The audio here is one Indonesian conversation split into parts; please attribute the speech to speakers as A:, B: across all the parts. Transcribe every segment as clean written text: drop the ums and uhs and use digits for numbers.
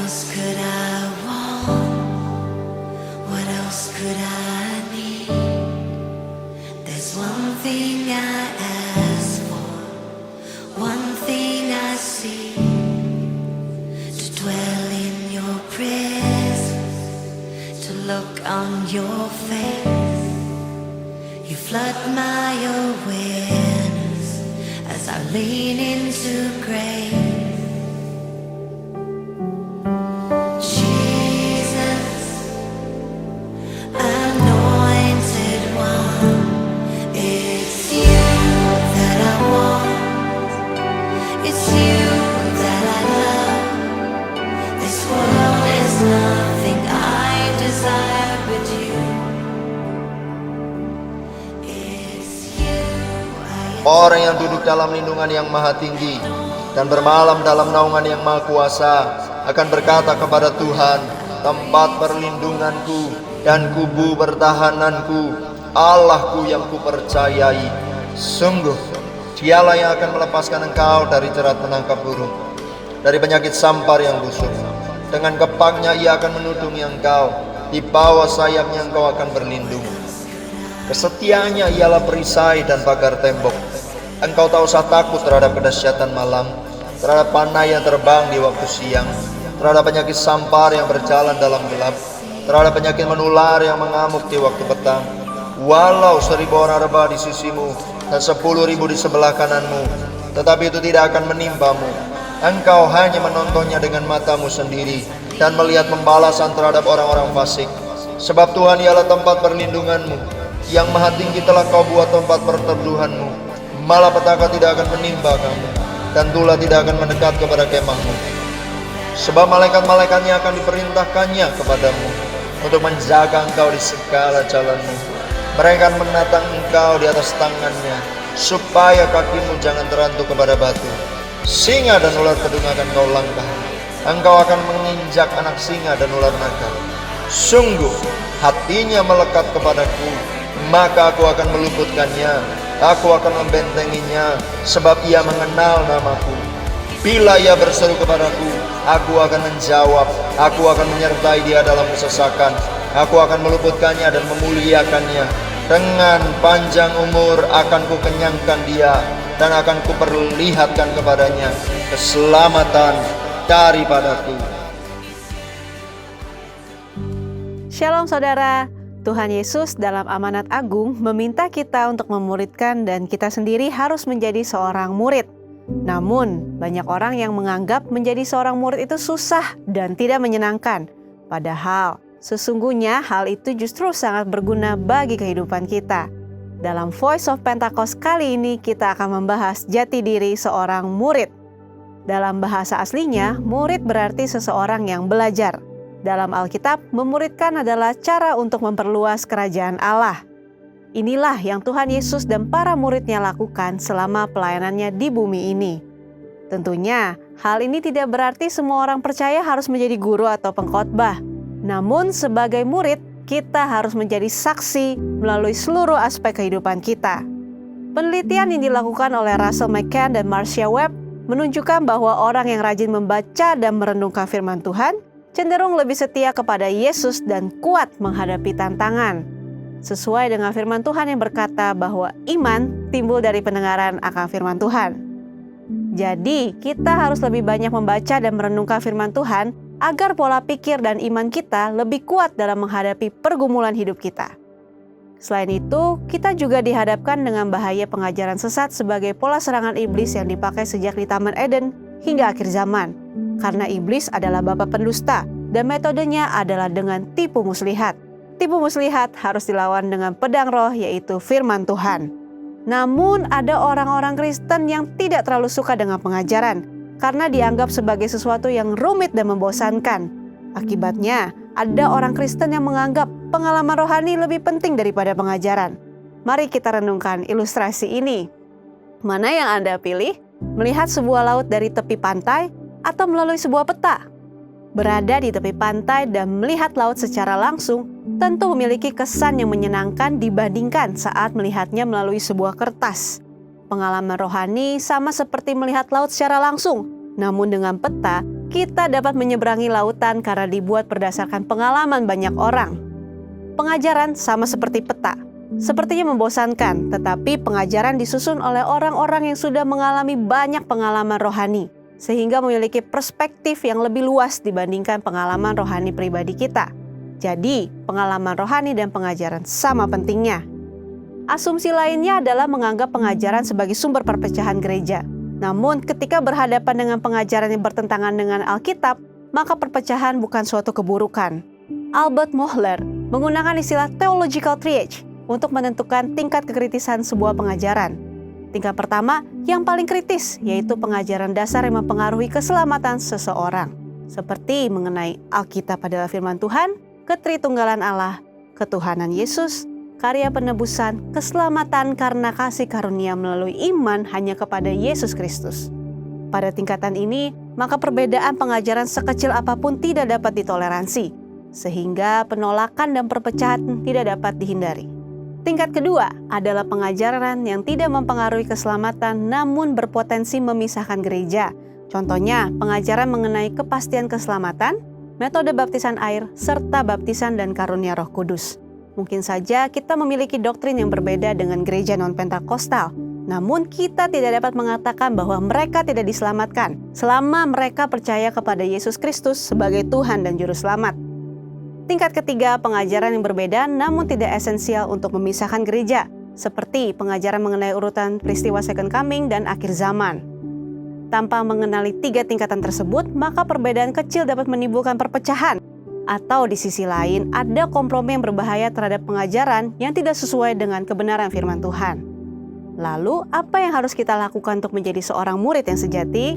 A: else could I want? What else could I need? There's one thing I ask for, one thing I seek, to dwell in your presence, to look on your face. You flood my awareness as I lean into grace.
B: Orang yang duduk dalam lindungan yang maha tinggi dan bermalam dalam naungan yang maha kuasa akan berkata kepada Tuhan, tempat perlindunganku dan kubu pertahananku, Allahku yang kupercayai. Sungguh, Dialah yang akan melepaskan engkau dari jerat penangkap burung, dari penyakit sampar yang busuk. Dengan kepaknya Ia akan menudungi engkau, di bawah sayapnya engkau akan berlindung. Kesetiaannya ialah perisai dan pagar tembok. Engkau tak usah takut terhadap kedahsyatan malam, terhadap panah yang terbang di waktu siang, terhadap penyakit sampar yang berjalan dalam gelap, terhadap penyakit menular yang mengamuk di waktu petang. Walau 1000 orang rebah di sisimu dan 10.000 di sebelah kananmu, tetapi itu tidak akan menimpamu. Engkau hanya menontonnya dengan matamu sendiri dan melihat pembalasan terhadap orang-orang fasik. Sebab Tuhan ialah tempat perlindunganmu, yang maha tinggi telah kau buat tempat perteduhanmu. Malapetaka tidak akan menimpa kamu, dan tulah tidak akan mendekat kepada kemahmu. Sebab malaikat-malaikatnya akan diperintahkannya kepadamu untuk menjaga engkau di segala jalanmu. Mereka akan menatang engkau di atas tangannya, supaya kakimu jangan terantuk kepada batu. Singa dan ular kedung akan kau langkah. Engkau akan menginjak anak singa dan ular naga. Sungguh hatinya melekat kepadaku, maka aku akan meluputkannya. Aku akan membentenginya, sebab ia mengenal namaku. Bila ia berseru kepadaku, aku akan menjawab. Aku akan menyertai dia dalam kesesakan. Aku akan meluputkannya dan memuliakannya. Dengan panjang umur akan kukenyangkan dia, dan akan kuperlihatkan kepadanya keselamatan daripadaku.
C: Shalom saudara. Tuhan Yesus dalam amanat agung meminta kita untuk memuridkan, dan kita sendiri harus menjadi seorang murid. Namun, banyak orang yang menganggap menjadi seorang murid itu susah dan tidak menyenangkan. Padahal, sesungguhnya hal itu justru sangat berguna bagi kehidupan kita. Dalam Voice of Pentecost kali ini, kita akan membahas jati diri seorang murid. Dalam bahasa aslinya, murid berarti seseorang yang belajar. Dalam Alkitab, memuridkan adalah cara untuk memperluas kerajaan Allah. Inilah yang Tuhan Yesus dan para muridnya lakukan selama pelayanannya di bumi ini. Tentunya, hal ini tidak berarti semua orang percaya harus menjadi guru atau pengkhotbah. Namun, sebagai murid, kita harus menjadi saksi melalui seluruh aspek kehidupan kita. Penelitian yang dilakukan oleh Russell McCann dan Marcia Webb menunjukkan bahwa orang yang rajin membaca dan merenungkan firman Tuhan cenderung lebih setia kepada Yesus dan kuat menghadapi tantangan. Sesuai dengan firman Tuhan yang berkata bahwa iman timbul dari pendengaran akan firman Tuhan. Jadi, kita harus lebih banyak membaca dan merenungkan firman Tuhan agar pola pikir dan iman kita lebih kuat dalam menghadapi pergumulan hidup kita. Selain itu, kita juga dihadapkan dengan bahaya pengajaran sesat sebagai pola serangan iblis yang dipakai sejak di Taman Eden hingga akhir zaman. Karena iblis adalah bapa pendusta dan metodenya adalah dengan tipu muslihat. Tipu muslihat harus dilawan dengan pedang roh, yaitu firman Tuhan. Namun ada orang-orang Kristen yang tidak terlalu suka dengan pengajaran karena dianggap sebagai sesuatu yang rumit dan membosankan. Akibatnya, ada orang Kristen yang menganggap pengalaman rohani lebih penting daripada pengajaran. Mari kita renungkan ilustrasi ini. Mana yang Anda pilih? Melihat sebuah laut dari tepi pantai atau melalui sebuah peta? Berada di tepi pantai dan melihat laut secara langsung tentu memiliki kesan yang menyenangkan dibandingkan saat melihatnya melalui sebuah kertas. Pengalaman rohani sama seperti melihat laut secara langsung, Namun dengan peta, kita dapat menyeberangi lautan karena dibuat berdasarkan pengalaman banyak orang. Pengajaran sama seperti peta. Sepertinya membosankan, tetapi pengajaran disusun oleh orang-orang yang sudah mengalami banyak pengalaman rohani, sehingga memiliki perspektif yang lebih luas dibandingkan pengalaman rohani pribadi kita. Jadi, pengalaman rohani dan pengajaran sama pentingnya. Asumsi lainnya adalah menganggap pengajaran sebagai sumber perpecahan gereja. Namun, ketika berhadapan dengan pengajaran yang bertentangan dengan Alkitab, maka perpecahan bukan suatu keburukan. Albert Mohler menggunakan istilah theological triage untuk menentukan tingkat kekritisan sebuah pengajaran. Tingkat pertama, yang paling kritis, yaitu pengajaran dasar yang mempengaruhi keselamatan seseorang, seperti mengenai Alkitab adalah firman Tuhan, ketritunggalan Allah, ketuhanan Yesus, karya penebusan, keselamatan karena kasih karunia melalui iman hanya kepada Yesus Kristus. Pada tingkatan ini, maka perbedaan pengajaran sekecil apapun tidak dapat ditoleransi, sehingga penolakan dan perpecahan tidak dapat dihindari. Tingkat kedua adalah pengajaran yang tidak mempengaruhi keselamatan namun berpotensi memisahkan gereja. Contohnya, pengajaran mengenai kepastian keselamatan, metode baptisan air, serta baptisan dan karunia Roh Kudus. Mungkin saja kita memiliki doktrin yang berbeda dengan gereja non-Pentakostal, namun kita tidak dapat mengatakan bahwa mereka tidak diselamatkan selama mereka percaya kepada Yesus Kristus sebagai Tuhan dan Juru Selamat. Tingkat ketiga, pengajaran yang berbeda namun tidak esensial untuk memisahkan gereja, seperti pengajaran mengenai urutan peristiwa Second Coming dan akhir zaman. Tanpa mengenali tiga tingkatan tersebut, maka perbedaan kecil dapat menimbulkan perpecahan. Atau di sisi lain, ada kompromi yang berbahaya terhadap pengajaran yang tidak sesuai dengan kebenaran firman Tuhan. Lalu, apa yang harus kita lakukan untuk menjadi seorang murid yang sejati?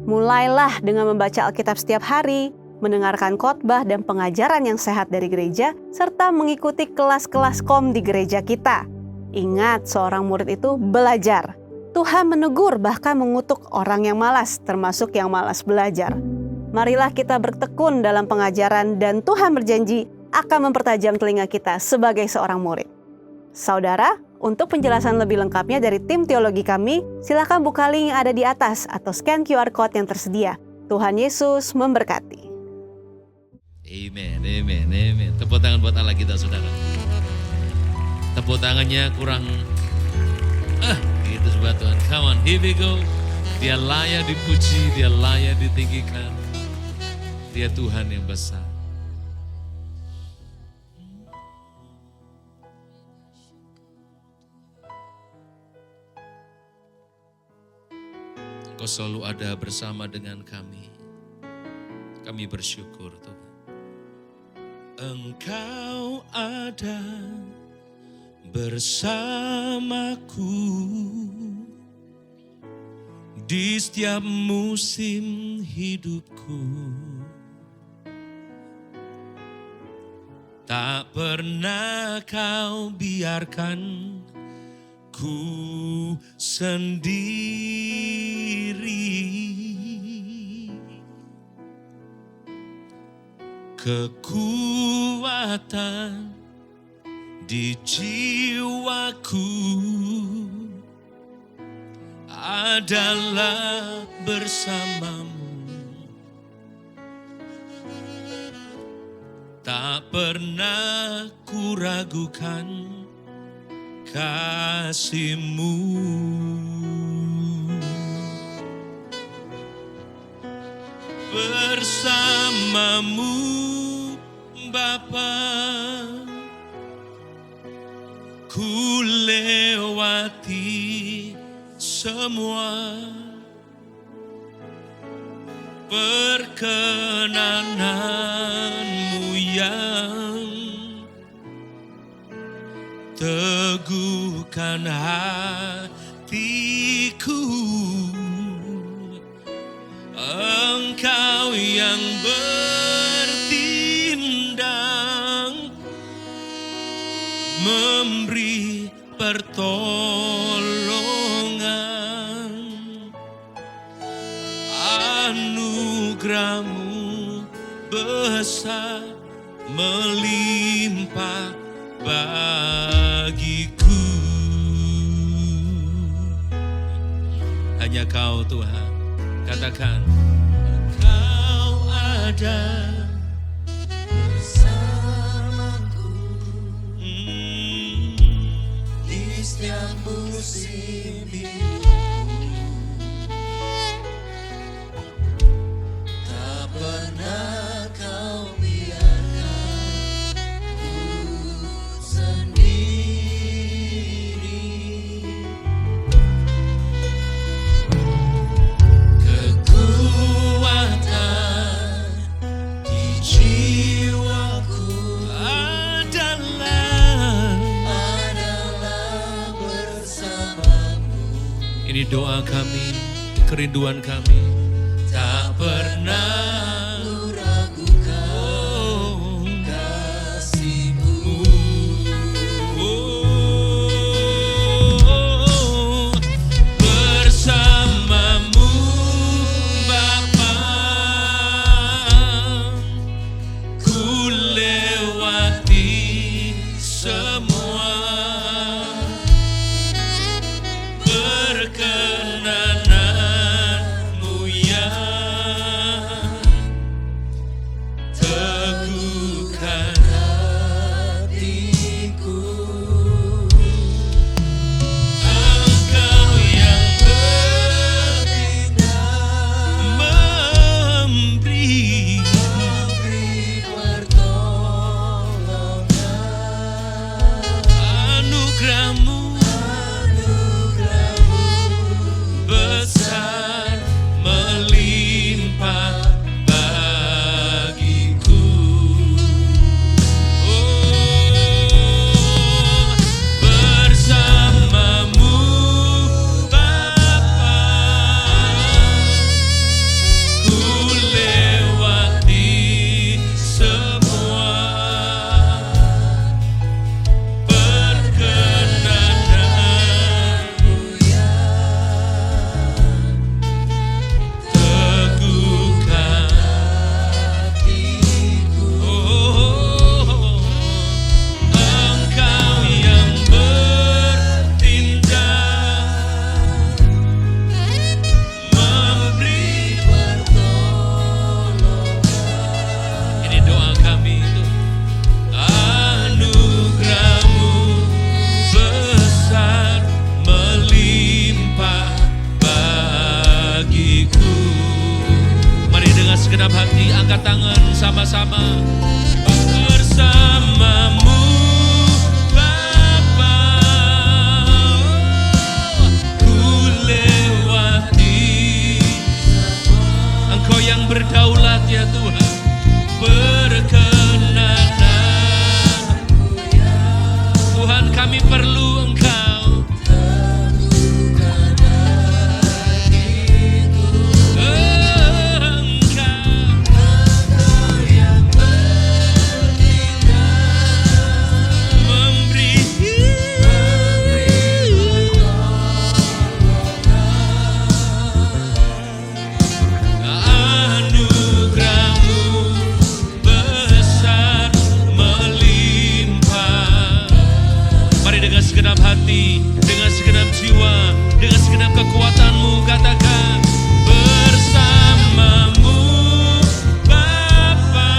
C: Mulailah dengan membaca Alkitab setiap hari, mendengarkan khotbah dan pengajaran yang sehat dari gereja, serta mengikuti kelas-kelas kom di gereja kita. Ingat, seorang murid itu belajar. Tuhan menegur bahkan mengutuk orang yang malas, termasuk yang malas belajar. Marilah kita bertekun dalam pengajaran dan Tuhan berjanji akan mempertajam telinga kita sebagai seorang murid. Saudara, untuk penjelasan lebih lengkapnya dari tim teologi kami, silakan buka link yang ada di atas atau scan QR Code yang tersedia. Tuhan Yesus memberkati.
D: Amen, amen, amen. Tepuk tangan buat Allah kita, saudara. Tepuk tangannya kurang gitu sobat Tuhan. Come on, here we go. Dia layak dipuji, dia layak ditinggikan. Dia Tuhan yang besar. Kau selalu ada bersama dengan kami. Kami bersyukur Tuhan. Engkau ada bersamaku di setiap musim hidupku. Tak pernah kau biarkan ku sendiri. Kekuatan di jiwaku adalah bersamamu. Tak pernah ku ragukan kasih-Mu. Bersamamu Bapa, ku lewati semua perkenanan-Mu yang teguhkan hatiku. Engkau yang bertindak, memberi pertolongan. Anugerah-Mu besar melimpah bagiku. Hanya Kau Tuhan, Katakan, Engkau ada bersamaku di setiap musim hidupku. Tak pernah kau biarkan ku sendiri. Kekuatan di jiwaku adalah bersamamu. Ini doa kami, kerinduan kami. Tak pernah ku ragukan kasih-Mu. Bersamamu Bapa, ku lewati semua. Perkenananmu ya teguhkan hatiku. Engkau yang bertindak memberi pertolongan. Anugerah-Mu besar melimpah bagiku. Bersamamu Bapa, ku lewati semua. Perkenananmu ya teguhkan hatiku. Engkau yang bertindak memberi pertolongan. Ini doa kami itu. Anugerah-Mu besar melimpah bagiku. Mari dengan segenap hati angkat tangan sama-sama. Bersamamu Bapa, ku lewati. Engkau yang berdaulat ya Tuhan. Perkenananmu ya Tuhan, kami perlu Engkau. Teguhkan hatiku. Engkau yang bertindak memberi anugerah-Mu besar melimpah. Mari dengan segenap hati, dengan segenap jiwa, dengan segenap kekuatan-Mu katakan, bersamamu Bapa,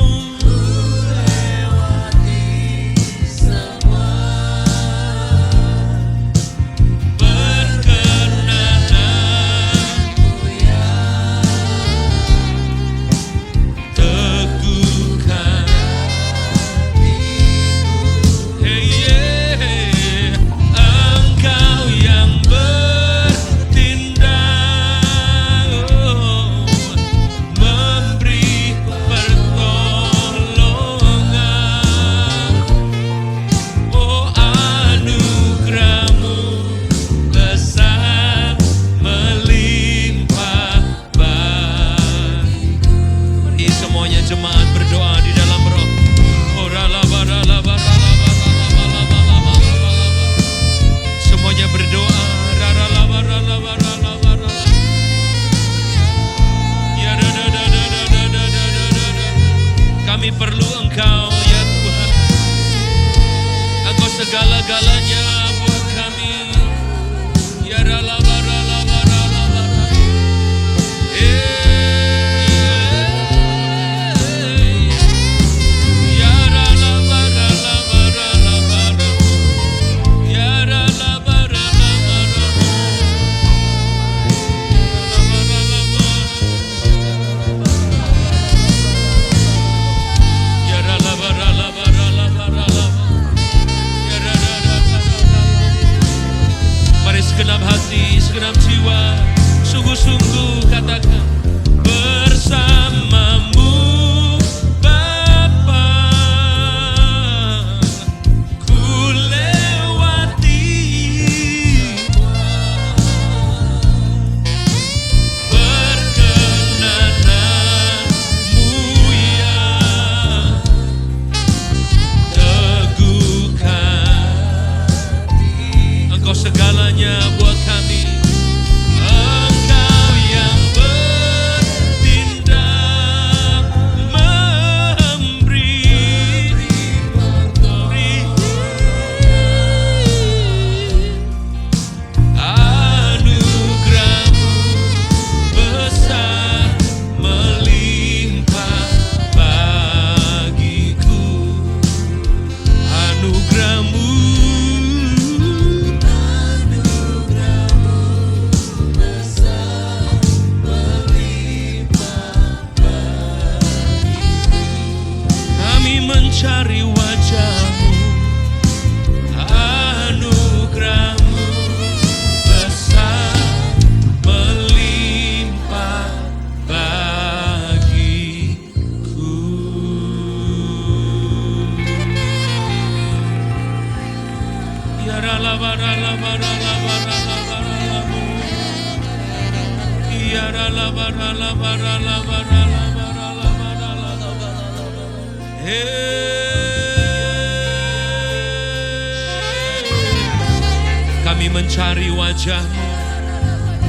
D: ku lewati semua. Perkenananmu ya teguhkan hatiku. Engkau yang bertindak memberi pertolongan. Anugerah-Mu besar melimpah bagiku. Mari semuanya jemaat berdoa di dalam roh. Semuanya berdoa. Kami perlu Engkau ya Tuhan. Engkau segala-galanya buat kami. Ya Kami mencari wajah-Mu,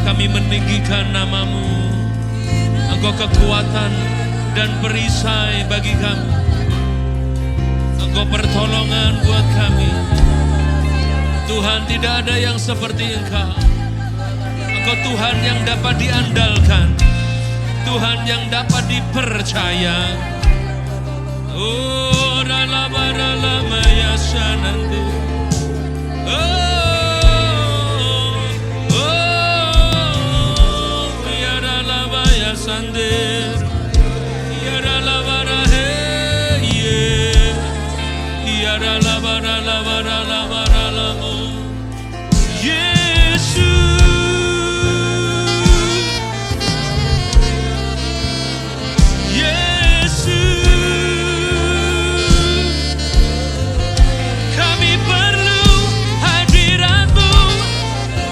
D: kami meninggikan nama-Mu. Engkau kekuatan dan perisai bagi kami. Engkau pertolongan buat kami. Tuhan, tidak ada yang seperti Engkau. Engkau Tuhan yang dapat diandalkan, Tuhan yang dapat dipercaya. Oh, rala ya sanande. Oh, ya rala ya sande. Ya rala he ye. Ya rala Yesus.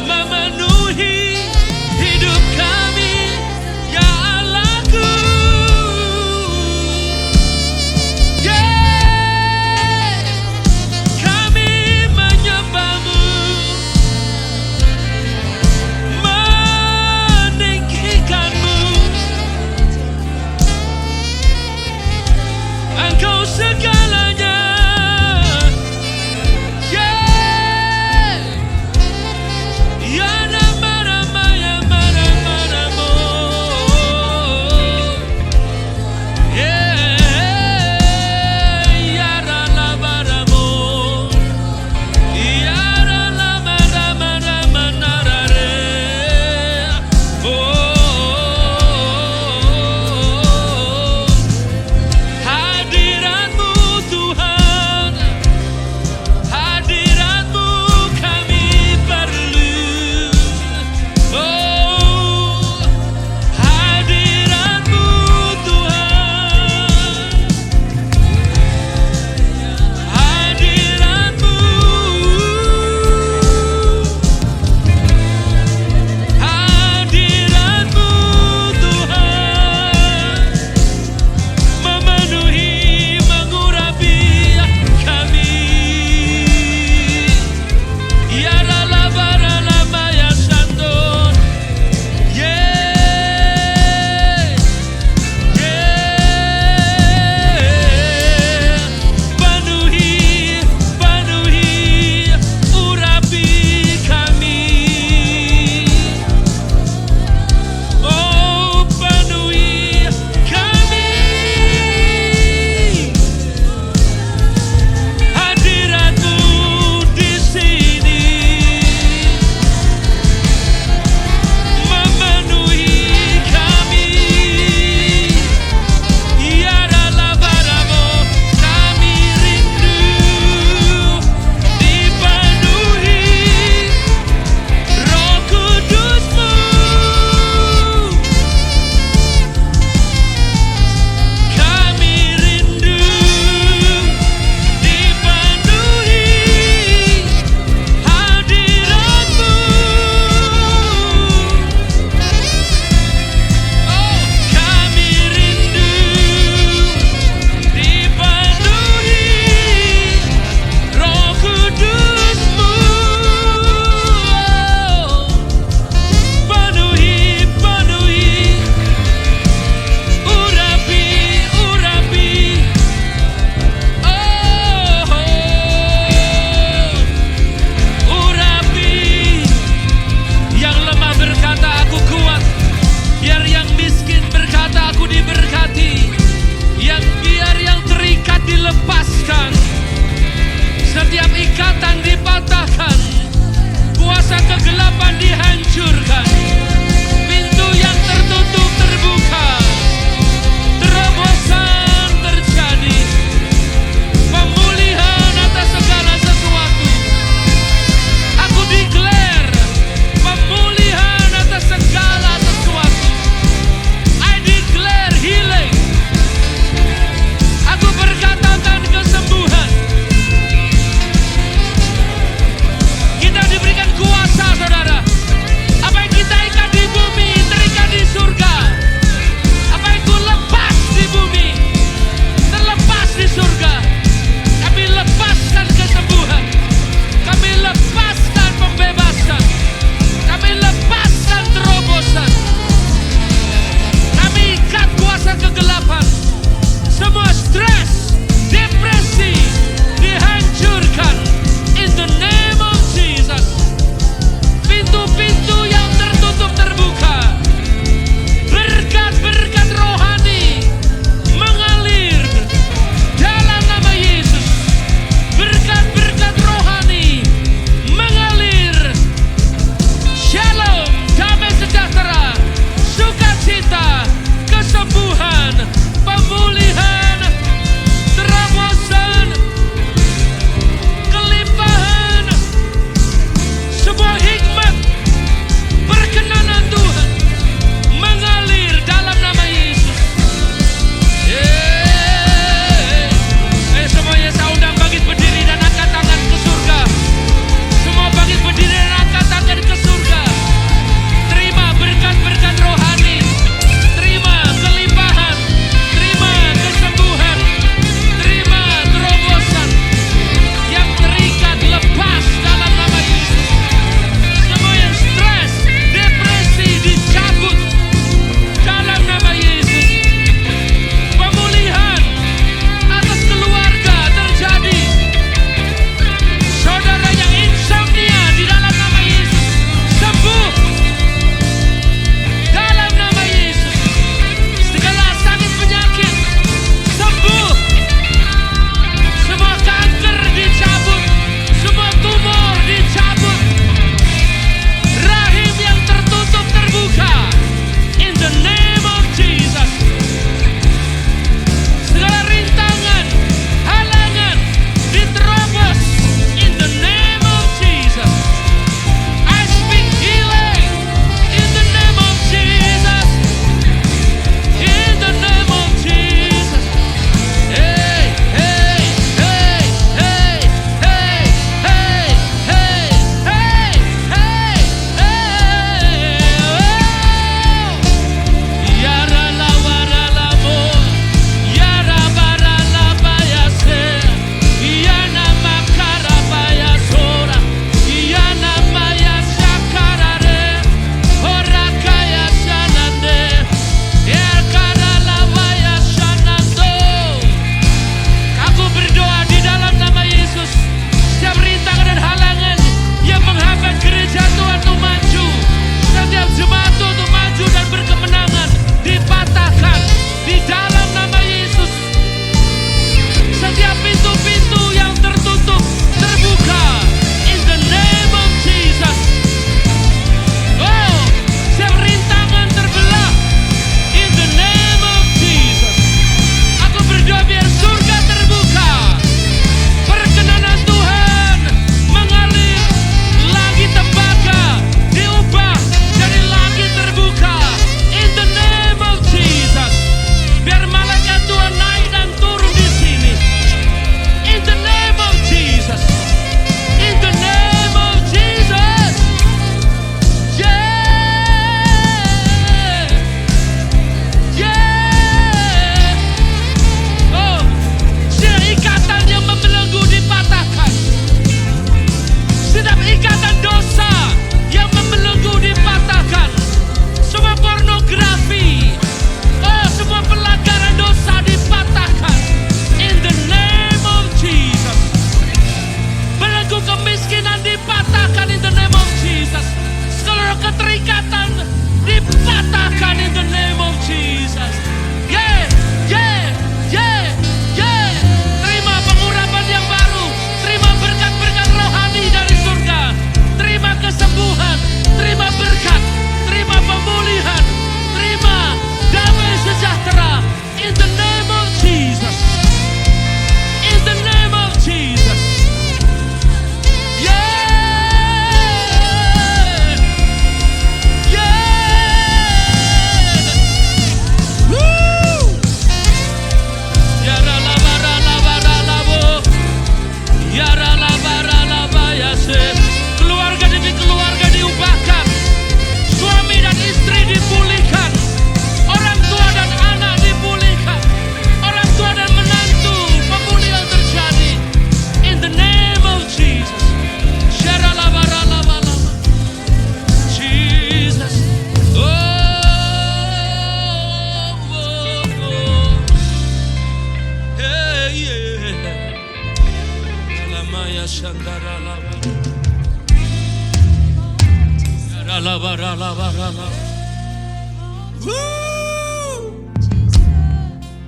D: Memenuhi hidup kami, ya Allahku.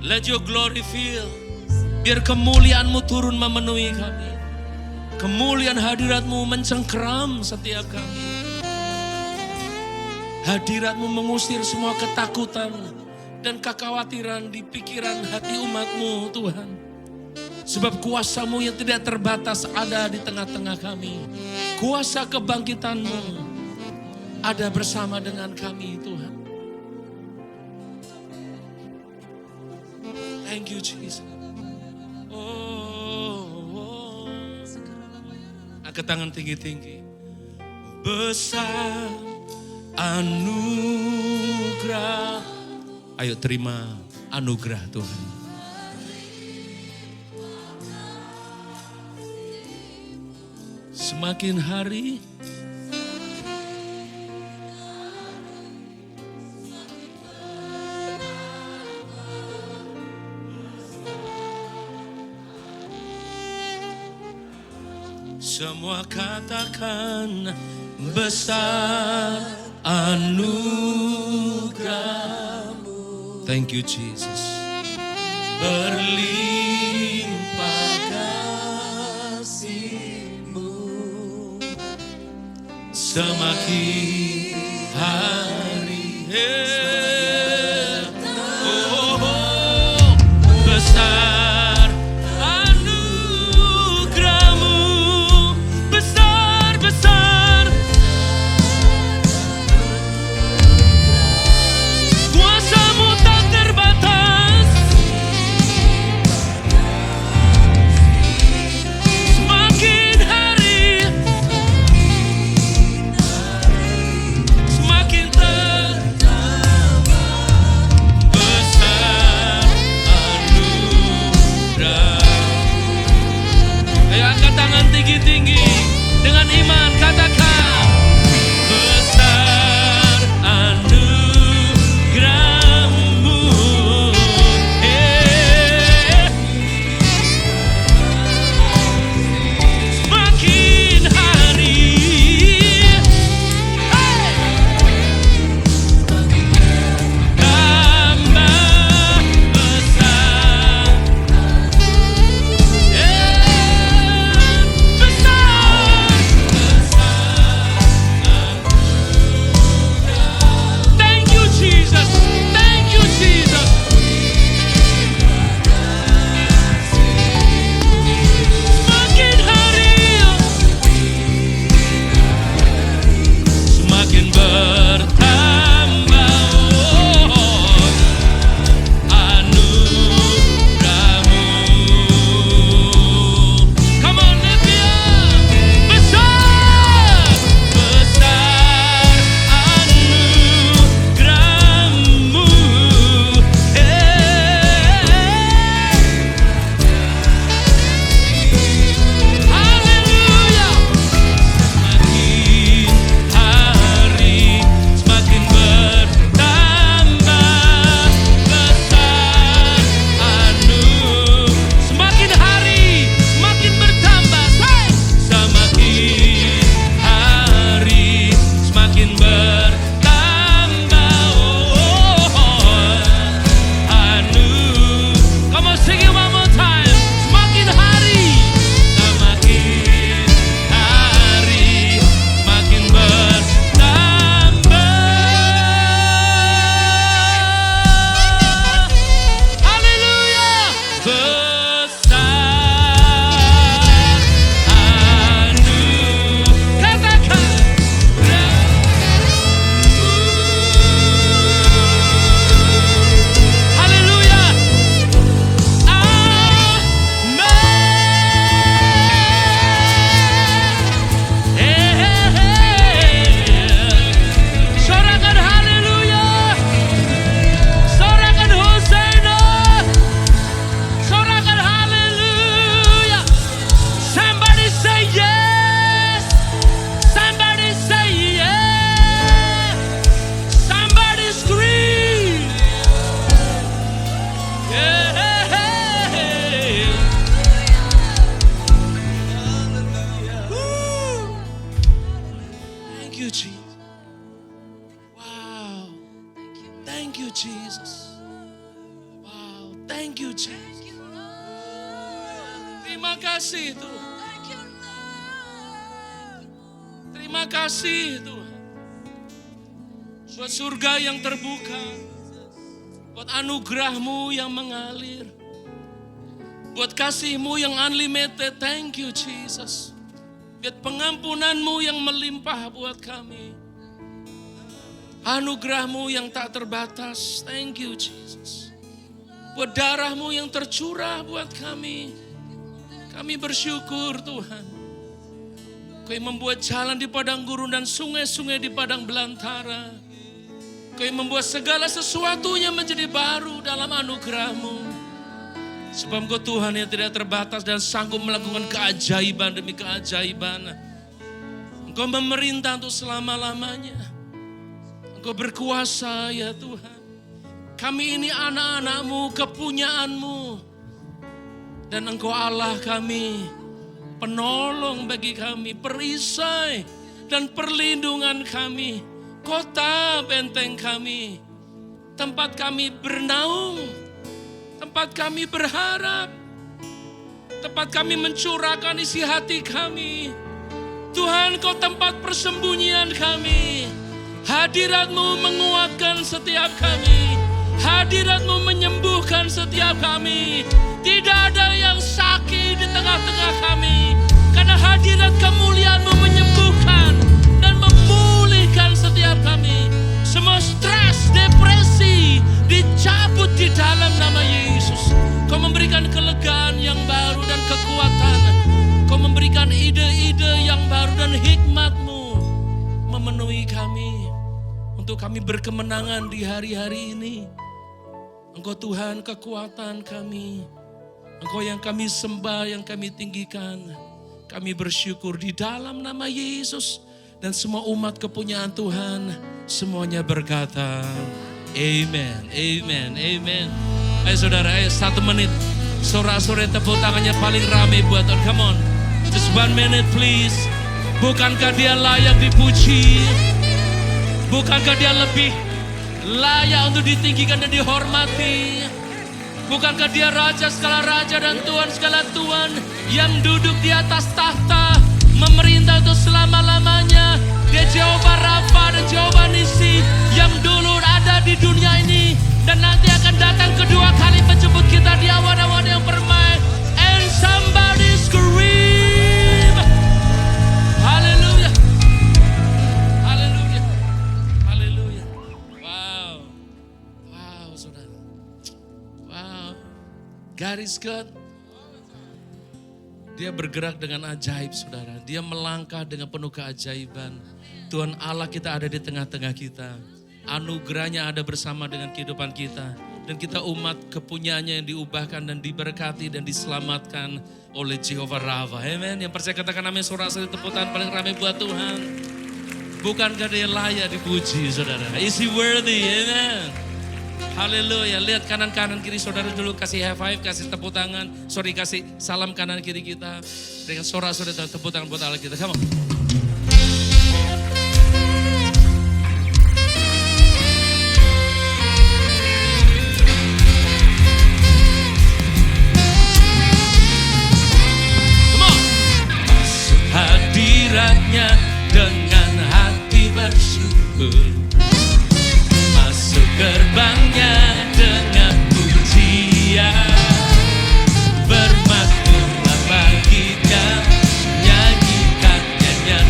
D: Let your glory fill. Biar kemuliaan-Mu turun memenuhi kami. Kemuliaan hadirat-Mu mencengkeram setiap kami. Hadirat-Mu mengusir semua ketakutan dan kekhawatiran di pikiran hati umat-Mu, Tuhan. Sebab kuasa-Mu yang tidak terbatas ada di tengah-tengah kami. Kuasa kebangkitan-Mu ada bersama dengan kami, Tuhan. Thank you, Jesus. Angkat tangan tinggi-tinggi. Besar anugerah. Ayo terima anugerah Tuhan. Semakin hari semua katakan besar anugerah-Mu. Thank you Jesus. Berlimpah kasih-Mu semakin hari. Besar anugerah-Mu, besar. Kuasa-Mu tak terbatas. Semakin hari semakin Thank you Jesus. Terima kasih Tuhan. Terima kasih Tuhan. Buat surga yang terbuka. Buat anugerah-Mu yang mengalir. Buat kasih-Mu yang unlimited. Thank you Jesus. Buat pengampunan-Mu yang melimpah buat kami. Anugerah-Mu yang tak terbatas. Thank you Jesus. Buat darah-Mu yang tercurah buat kami. Kami bersyukur Tuhan. Kau yang membuat jalan di padang gurun dan sungai-sungai di padang belantara. Kau yang membuat segala sesuatunya menjadi baru dalam anugerah-Mu. Sebab Engkau Tuhan yang tidak terbatas dan sanggup melakukan keajaiban demi keajaiban. Engkau memerintah untuk selama-lamanya. Engkau berkuasa ya Tuhan. Kami ini anak-anak-Mu, kepunyaan-Mu. Dan Engkau Allah kami. Penolong bagi kami, perisai dan perlindungan kami, kota benteng kami, tempat kami bernaung, tempat kami berharap, tempat kami mencurahkan isi hati kami. Tuhan, Kau tempat persembunyian kami, hadirat-Mu menguatkan setiap kami, hadirat-Mu menyembuhkan setiap kami. Tidak ada yang sakit di tengah-tengah kami. Karena hadirat kemuliaan-Mu menyembuhkan dan memulihkan setiap kami. Semua stres, depresi dicabut di dalam nama Yesus. Kau memberikan kelegaan yang baru dan kekuatan. Kau memberikan ide-ide yang baru dan hikmat-Mu memenuhi kami. Untuk kami berkemenangan di hari-hari ini. Engkau Tuhan kekuatan kami. Engkau yang kami sembah, yang kami tinggikan. Kami bersyukur di dalam nama Yesus. Dan semua umat kepunyaan Tuhan, semuanya berkata, Amen, Amen, Amen. Ayo saudara, ayo 1 menit. Sore-sore tepuk tangannya paling rame buat Tuhan. Come on, just 1 minute please. Bukankah Dia layak dipuji? Bukankah Dia lebih layak untuk ditinggikan dan dihormati? Bukankah Dia Raja segala Raja dan Tuhan segala Tuhan yang duduk di atas tahta, memerintah untuk selama-lamanya. Dia Jehovah Rafa dan Jehovah Nisi yang dulu ada di dunia ini dan nanti akan datang kedua kali menjemput kita di awan-awan yang permai. And somebody scream, Hallelujah, Hallelujah, Hallelujah. Wow, wow saudara. Wow, God is good. Dia bergerak dengan ajaib saudara. Dia melangkah dengan penuh keajaiban. Tuhan Allah kita ada di tengah-tengah kita. Anugerahnya ada bersama dengan kehidupan kita. Dan kita umat kepunyaannya yang diubahkan dan diberkati dan diselamatkan oleh Jehovah Rafa. Amen. Yang percaya katakan amin. Suara-suara tepuk tangan paling ramai buat Tuhan. Bukankah Dia layak dipuji saudara? Is He worthy? Amen. Haleluya. Lihat kanan kiri saudara dulu, kasih high five, kasih tepuk tangan. Sorry, kasih salam kanan kiri kita. Dengan sorak-sorai tepuk tangan buat Allah kita. Come on. Come on. Masuk hadiratnya dengan hati bersyukur. Masuk gerbangnya dengan pujian, bermakmurlah bagi Dia, nyanyikan nyanyian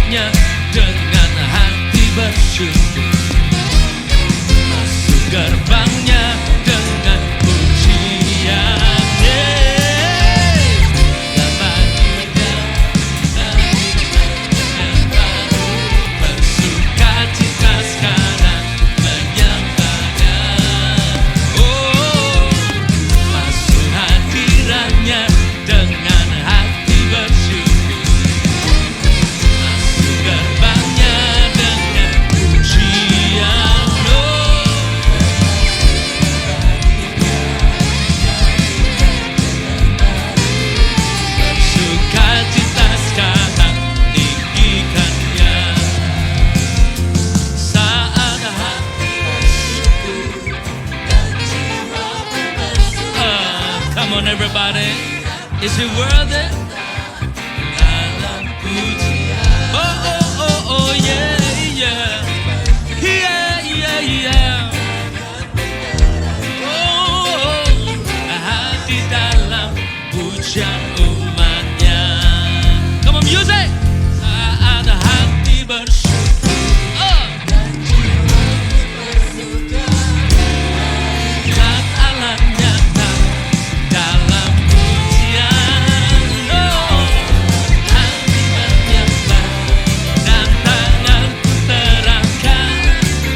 D: hadiratnya dengan hati bersyukur. Masuk gerbangnya dengan pujian. Bersuka cita sekarang menyembahnya. Oh, masuk hadiratnya dengan hati bersyukur. Masuk gerbangnya dengan pujian. Bersuka cita sekarang tinggikannya. Saat hati bersyukur dan jiwaku bersuka. Come on everybody, is it worth it? Dalam pujian. Oh oh oh oh yeah yeah yeah yeah yeah. Oh, hati dalam pujian umatnya. Come on music. Saat hati bersyukur. Oh. Saat Allah nyata dalam pujian. Oh. Hati menyembah dan tangan terangkat.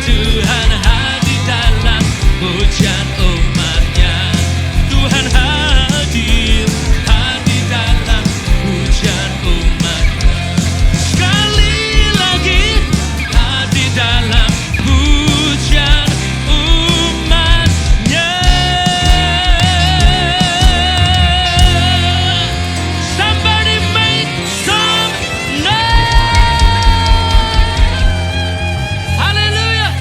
D: Tuhan hadir dalam pujian umatnya. Tuhan hadir dalam pujian umatnya. Sekali lagi hadir dalam pujian umatnya. Somebody make some noise. Hallelujah.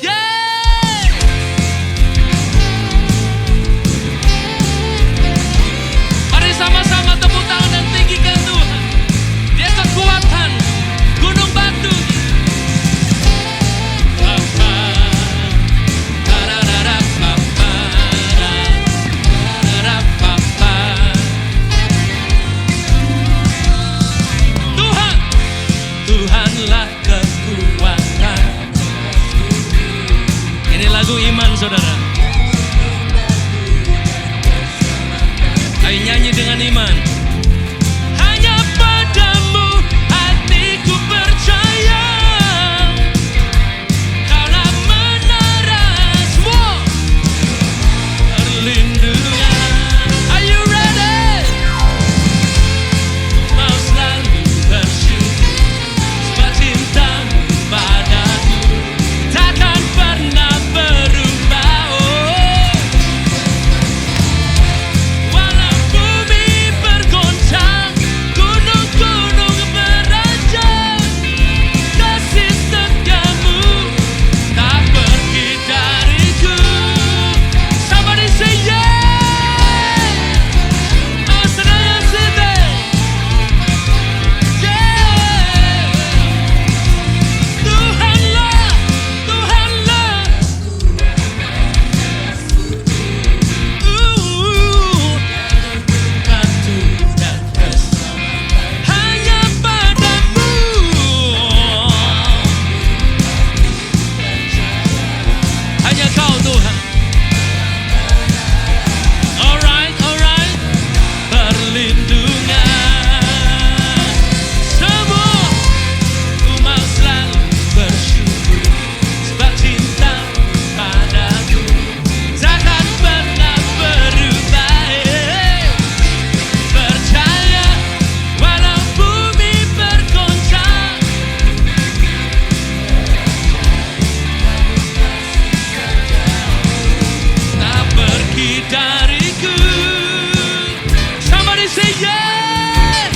D: Yeah. Mari sama-sama tepuk tangan dan tinggikan Tuhan. Dia kekuatan gunung batu. Papa, da-da-da-da, papa, da-da-da, papa. Tuhan, Tuhanlah kekuatan. Ini lagu iman saudara. Ayo nyanyi dengan iman. Hanya padamu hatiku percaya. Kaulah menara semua perlindungan. Are you ready? Mau selalu bersyukur sebab cintamu padaku takkan pernah berubah. Oh, walau bumi bergoncang, gunung-gunung beranjak, kasih setiamu tak pergi dariku. Somebody say yeah. Oh, senang sedih. Yeah. Tuhanlah, Tuhanlah. Batu dan keselamatan hanya padamu. Hanya Kau Tuhan. Alright, alright. Perlindungan semua umat selalu bersyukur sebab cinta padaku takkan pernah berubah. Percaya walau bumi bergoncang, tak pergi dariku. Somebody say yeah.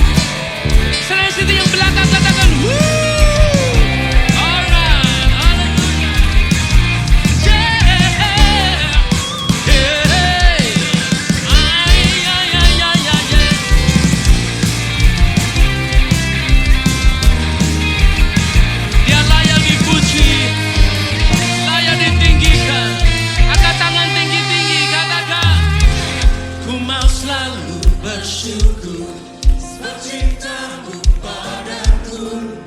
D: Selain situ yang belakang katakan woo. Alright, hallelujah. Yeah. Hey. Ay, ay, ay, ay, ay, ay. Dia layak dipuji, layak ditinggikan. Angkat tangan tinggi-tinggi, katakan ku mau selalu bersyukur sebab cintamu padaku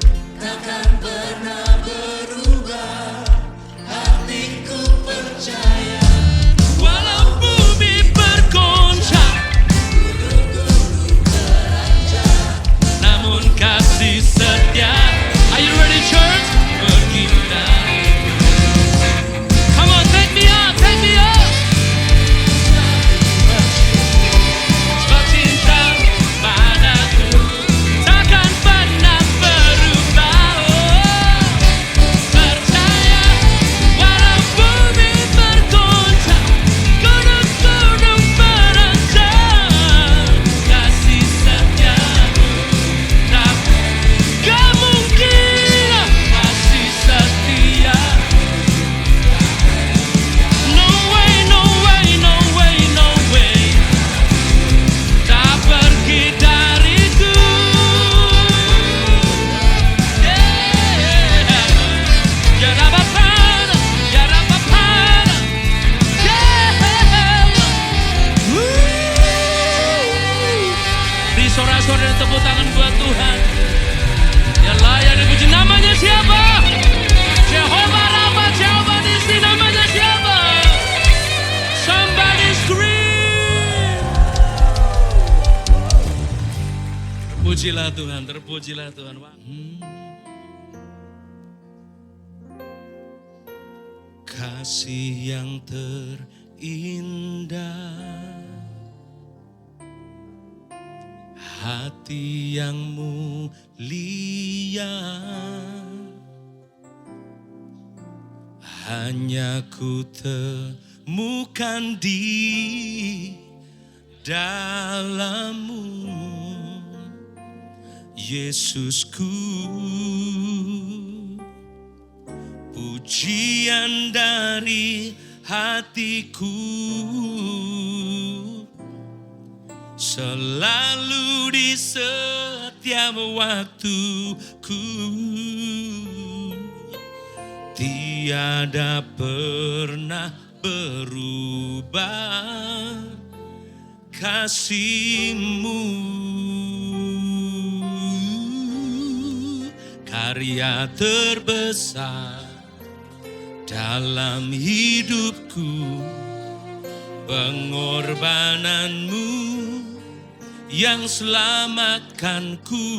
D: sorak-sorai dan tepuk tangan buat Tuhan. Dia layak dipuji. Namanya siapa? Jehovah Rafa, Jehovah Nissi. Namanya siapa? Somebody scream. Terpujilah Tuhan, terpujilah Tuhan. Kasih yang terindah, hati yang mulia, hanya ku temukan di dalam-Mu, Yesusku. Pujian dari hatiku selalu di setiap waktuku, tiada pernah berubah kasih-Mu. Karya terbesar dalam hidupku, pengorbanan-Mu yang selamatkanku.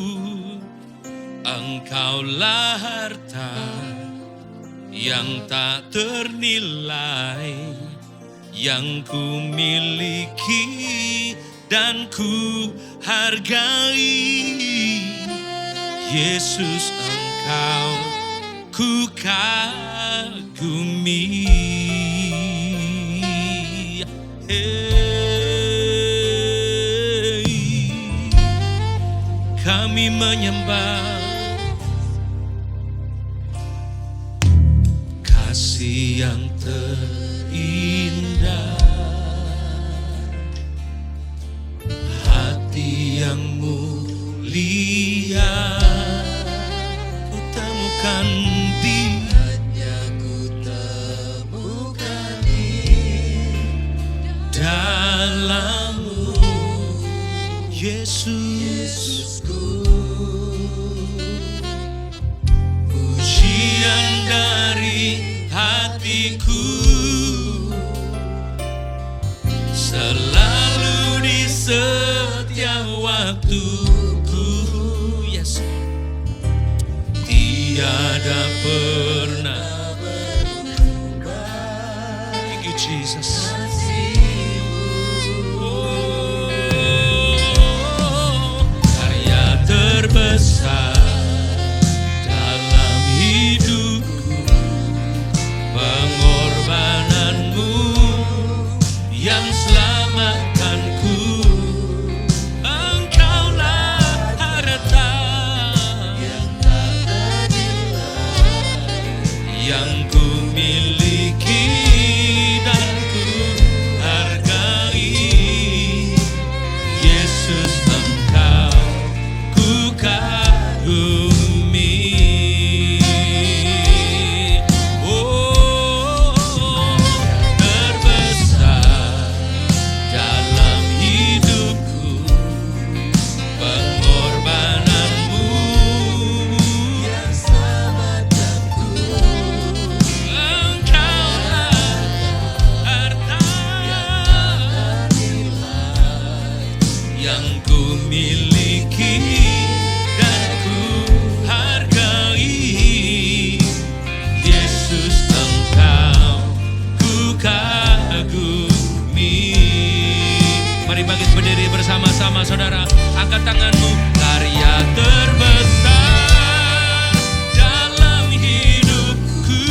D: Engkaulah harta yang tak ternilai, yang ku miliki dan ku hargai. Yesus, Engkau ku kagumi. Kami menyembah kasih yang terindah, hati yang mulia, ku temukan di dalam-Mu, Yesusku. Pujian dari hatiku selalu di setiap waktuku, yes. Tiada pernah berubah. Thank you, Jesus. Terbesar dalam hidupku, pengorbanan-Mu yang selamatkanku. Engkaulah harta yang tak ternilai, yang ku miliki dan ku hargai. Yesus, Engkau kagumi. Oh, terbesar dalam hidupku, pengorbanan-Mu yang selamatkanku. Engkaulah harta yang ku miliki dan ku hargai. Yesus, Engkau ku kagumi. Mari bangkit berdiri bersama-sama saudara. Angkat tanganmu. Karya terbesar dalam hidupku,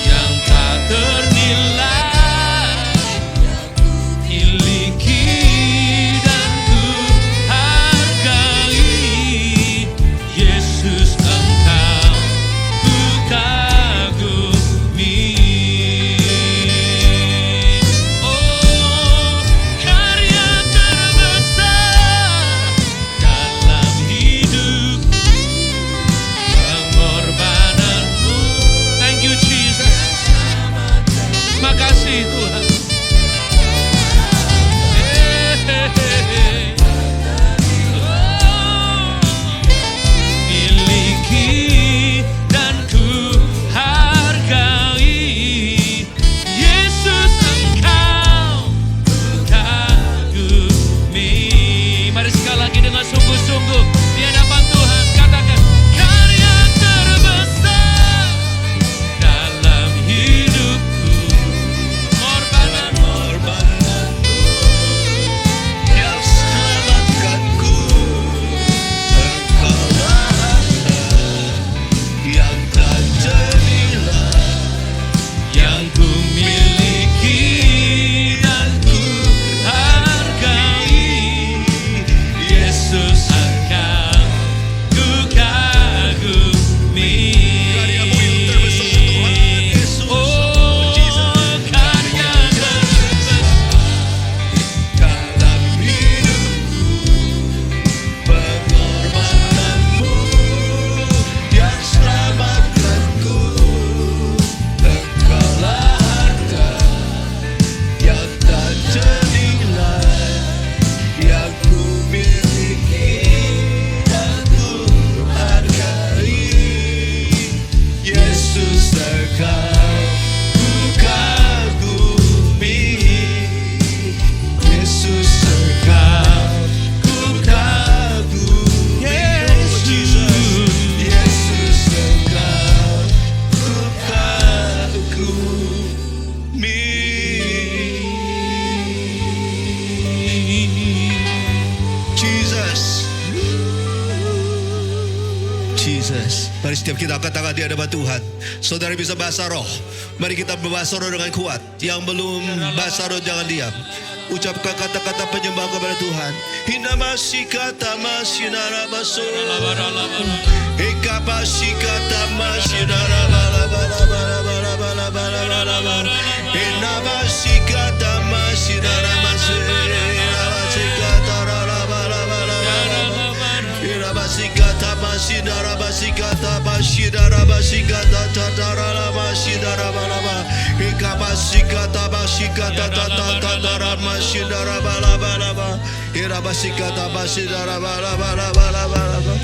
D: yang tak ternilai, miliki dan ku hargai. Yesus, Engkau ku
E: Mari setiap kita angkat tangan di hadapan Tuhan. Saudara bisa bahasa roh. Mari kita berbahasa roh dengan kuat. Yang belum bahasa roh jangan diam. Ucapkan kata-kata penyembah kepada Tuhan. Hinamasi kata masinara baso. Ekapasi kata masinara bala bala bala bala bala bala bala bala. Hinamasi kata masinara baso. Hinamasi kata bala bala bala bala. Hinamasi kata masinara basi kata masinara basi kata tatara masinara bala bala. Ekapasi kata basi kata tatara masinara bala bala bala. Hinamasi kata masinara bala bala bala bala.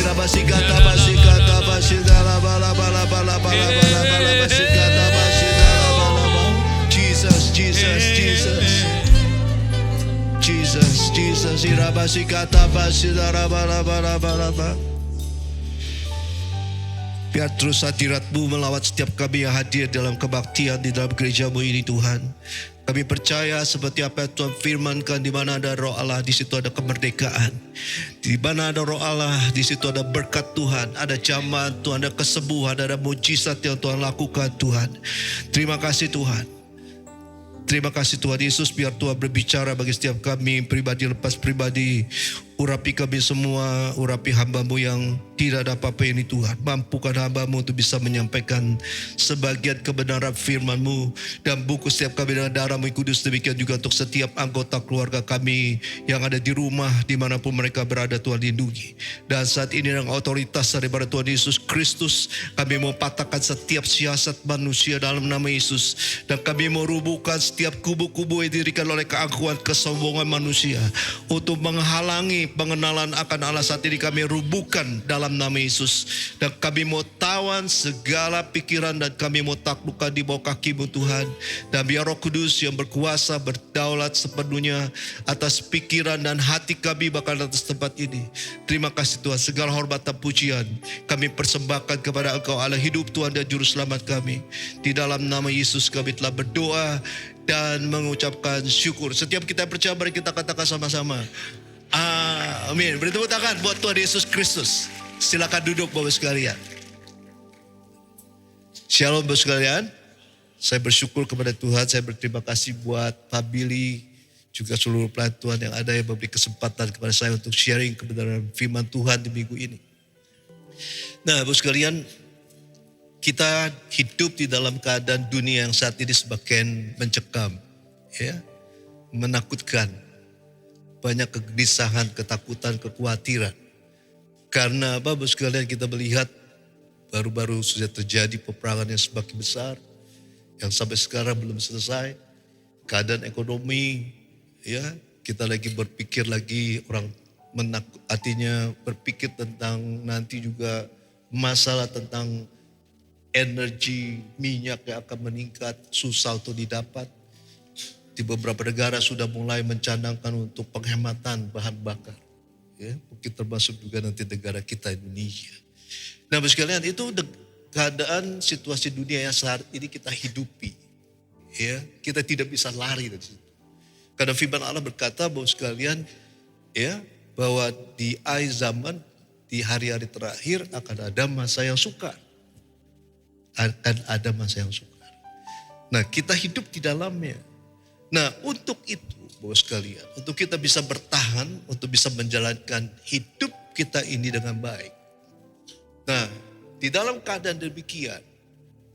E: Basikata basikata basidara bala bala bala bala bala bala basikata basidara bala bala. Jesus Jesus Jesus Jesus Jesus ira basikata basidara bala bala bala bala. Biar terus hadirat-Mu melawat setiap kami yang hadir dalam kebaktian di dalam gereja-Mu ini Tuhan. Kami percaya seperti apa yang Tuhan firmankan, di mana ada roh Allah, di situ ada kemerdekaan. Di mana ada roh Allah, di situ ada berkat Tuhan, ada jamaan Tuhan, ada kesembuhan, ada mujizat yang Tuhan lakukan Tuhan. Terima kasih Tuhan. Terima kasih Tuhan Yesus, biar Tuhan berbicara bagi setiap kami, pribadi lepas pribadi. Urapi kami semua, urapi hamba-Mu yang tidak ada apa-apa ini Tuhan. Mampukan hamba-Mu untuk bisa menyampaikan sebagian kebenaran firman-Mu. Dan bungkus setiap kami dengan darah-Mu Kudus. Demikian juga untuk setiap anggota keluarga kami yang ada di rumah, dimanapun mereka berada Tuhan lindungi. Dan saat ini dengan otoritas daripada Tuhan Yesus Kristus, kami mau patahkan setiap siasat manusia dalam nama Yesus. Dan kami mau rubuhkan setiap kubu-kubu yang didirikan oleh keangkuhan kesombongan manusia untuk menghalangi pengenalan akan Allah. Saat ini kami rubuhkan dalam nama Yesus. Dan kami mau tawan segala pikiran dan kami mau taklukkan di bawah kaki-Mu Tuhan. Dan biar Roh Kudus yang berkuasa berdaulat sepenuhnya atas pikiran dan hati kami bahkan atas tempat ini. Terima kasih Tuhan, segala hormat dan pujian kami persembahkan kepada Engkau Allah hidup Tuhan dan Juru Selamat kami. Di dalam nama Yesus kami telah berdoa dan mengucapkan syukur. Setiap kita percaya, mari kita katakan sama-sama. Amin. Beri tepuk tangan buat Tuhan Yesus Kristus. Silakan duduk Bapak sekalian. Shalom Bapak sekalian. Saya bersyukur kepada Tuhan. Saya berterima kasih buat Pak Billy, juga seluruh pelayan Tuhan yang ada yang memberi kesempatan kepada saya untuk sharing kebenaran firman Tuhan di minggu ini. Nah Bapak sekalian, kita hidup di dalam keadaan dunia yang saat ini semakin mencekam, ya, menakutkan. Banyak kegelisahan, ketakutan, kekhawatiran. Karena apa Bapak sekalian, kita melihat baru-baru sudah terjadi peperangan yang semakin besar, yang sampai sekarang belum selesai. Keadaan ekonomi, ya, kita lagi berpikir lagi, orang artinya berpikir tentang nanti juga masalah tentang energi minyak yang akan meningkat, susah untuk didapat. Di beberapa negara sudah mulai mencadangkan untuk penghematan bahan bakar. Ya, mungkin termasuk juga nanti negara kita Indonesia. Nah Bapak sekalian, itu keadaan situasi dunia yang saat ini kita hidupi. Ya, kita tidak bisa lari dari situ. Karena firman Allah berkata Bapak sekalian, ya, bahwa di akhir zaman, di hari-hari terakhir akan ada masa yang sukar. Akan ada masa yang sukar. Nah kita hidup di dalamnya. Nah untuk itu Bapak sekalian, untuk kita bisa bertahan, untuk bisa menjalankan hidup kita ini dengan baik. Nah di dalam keadaan demikian,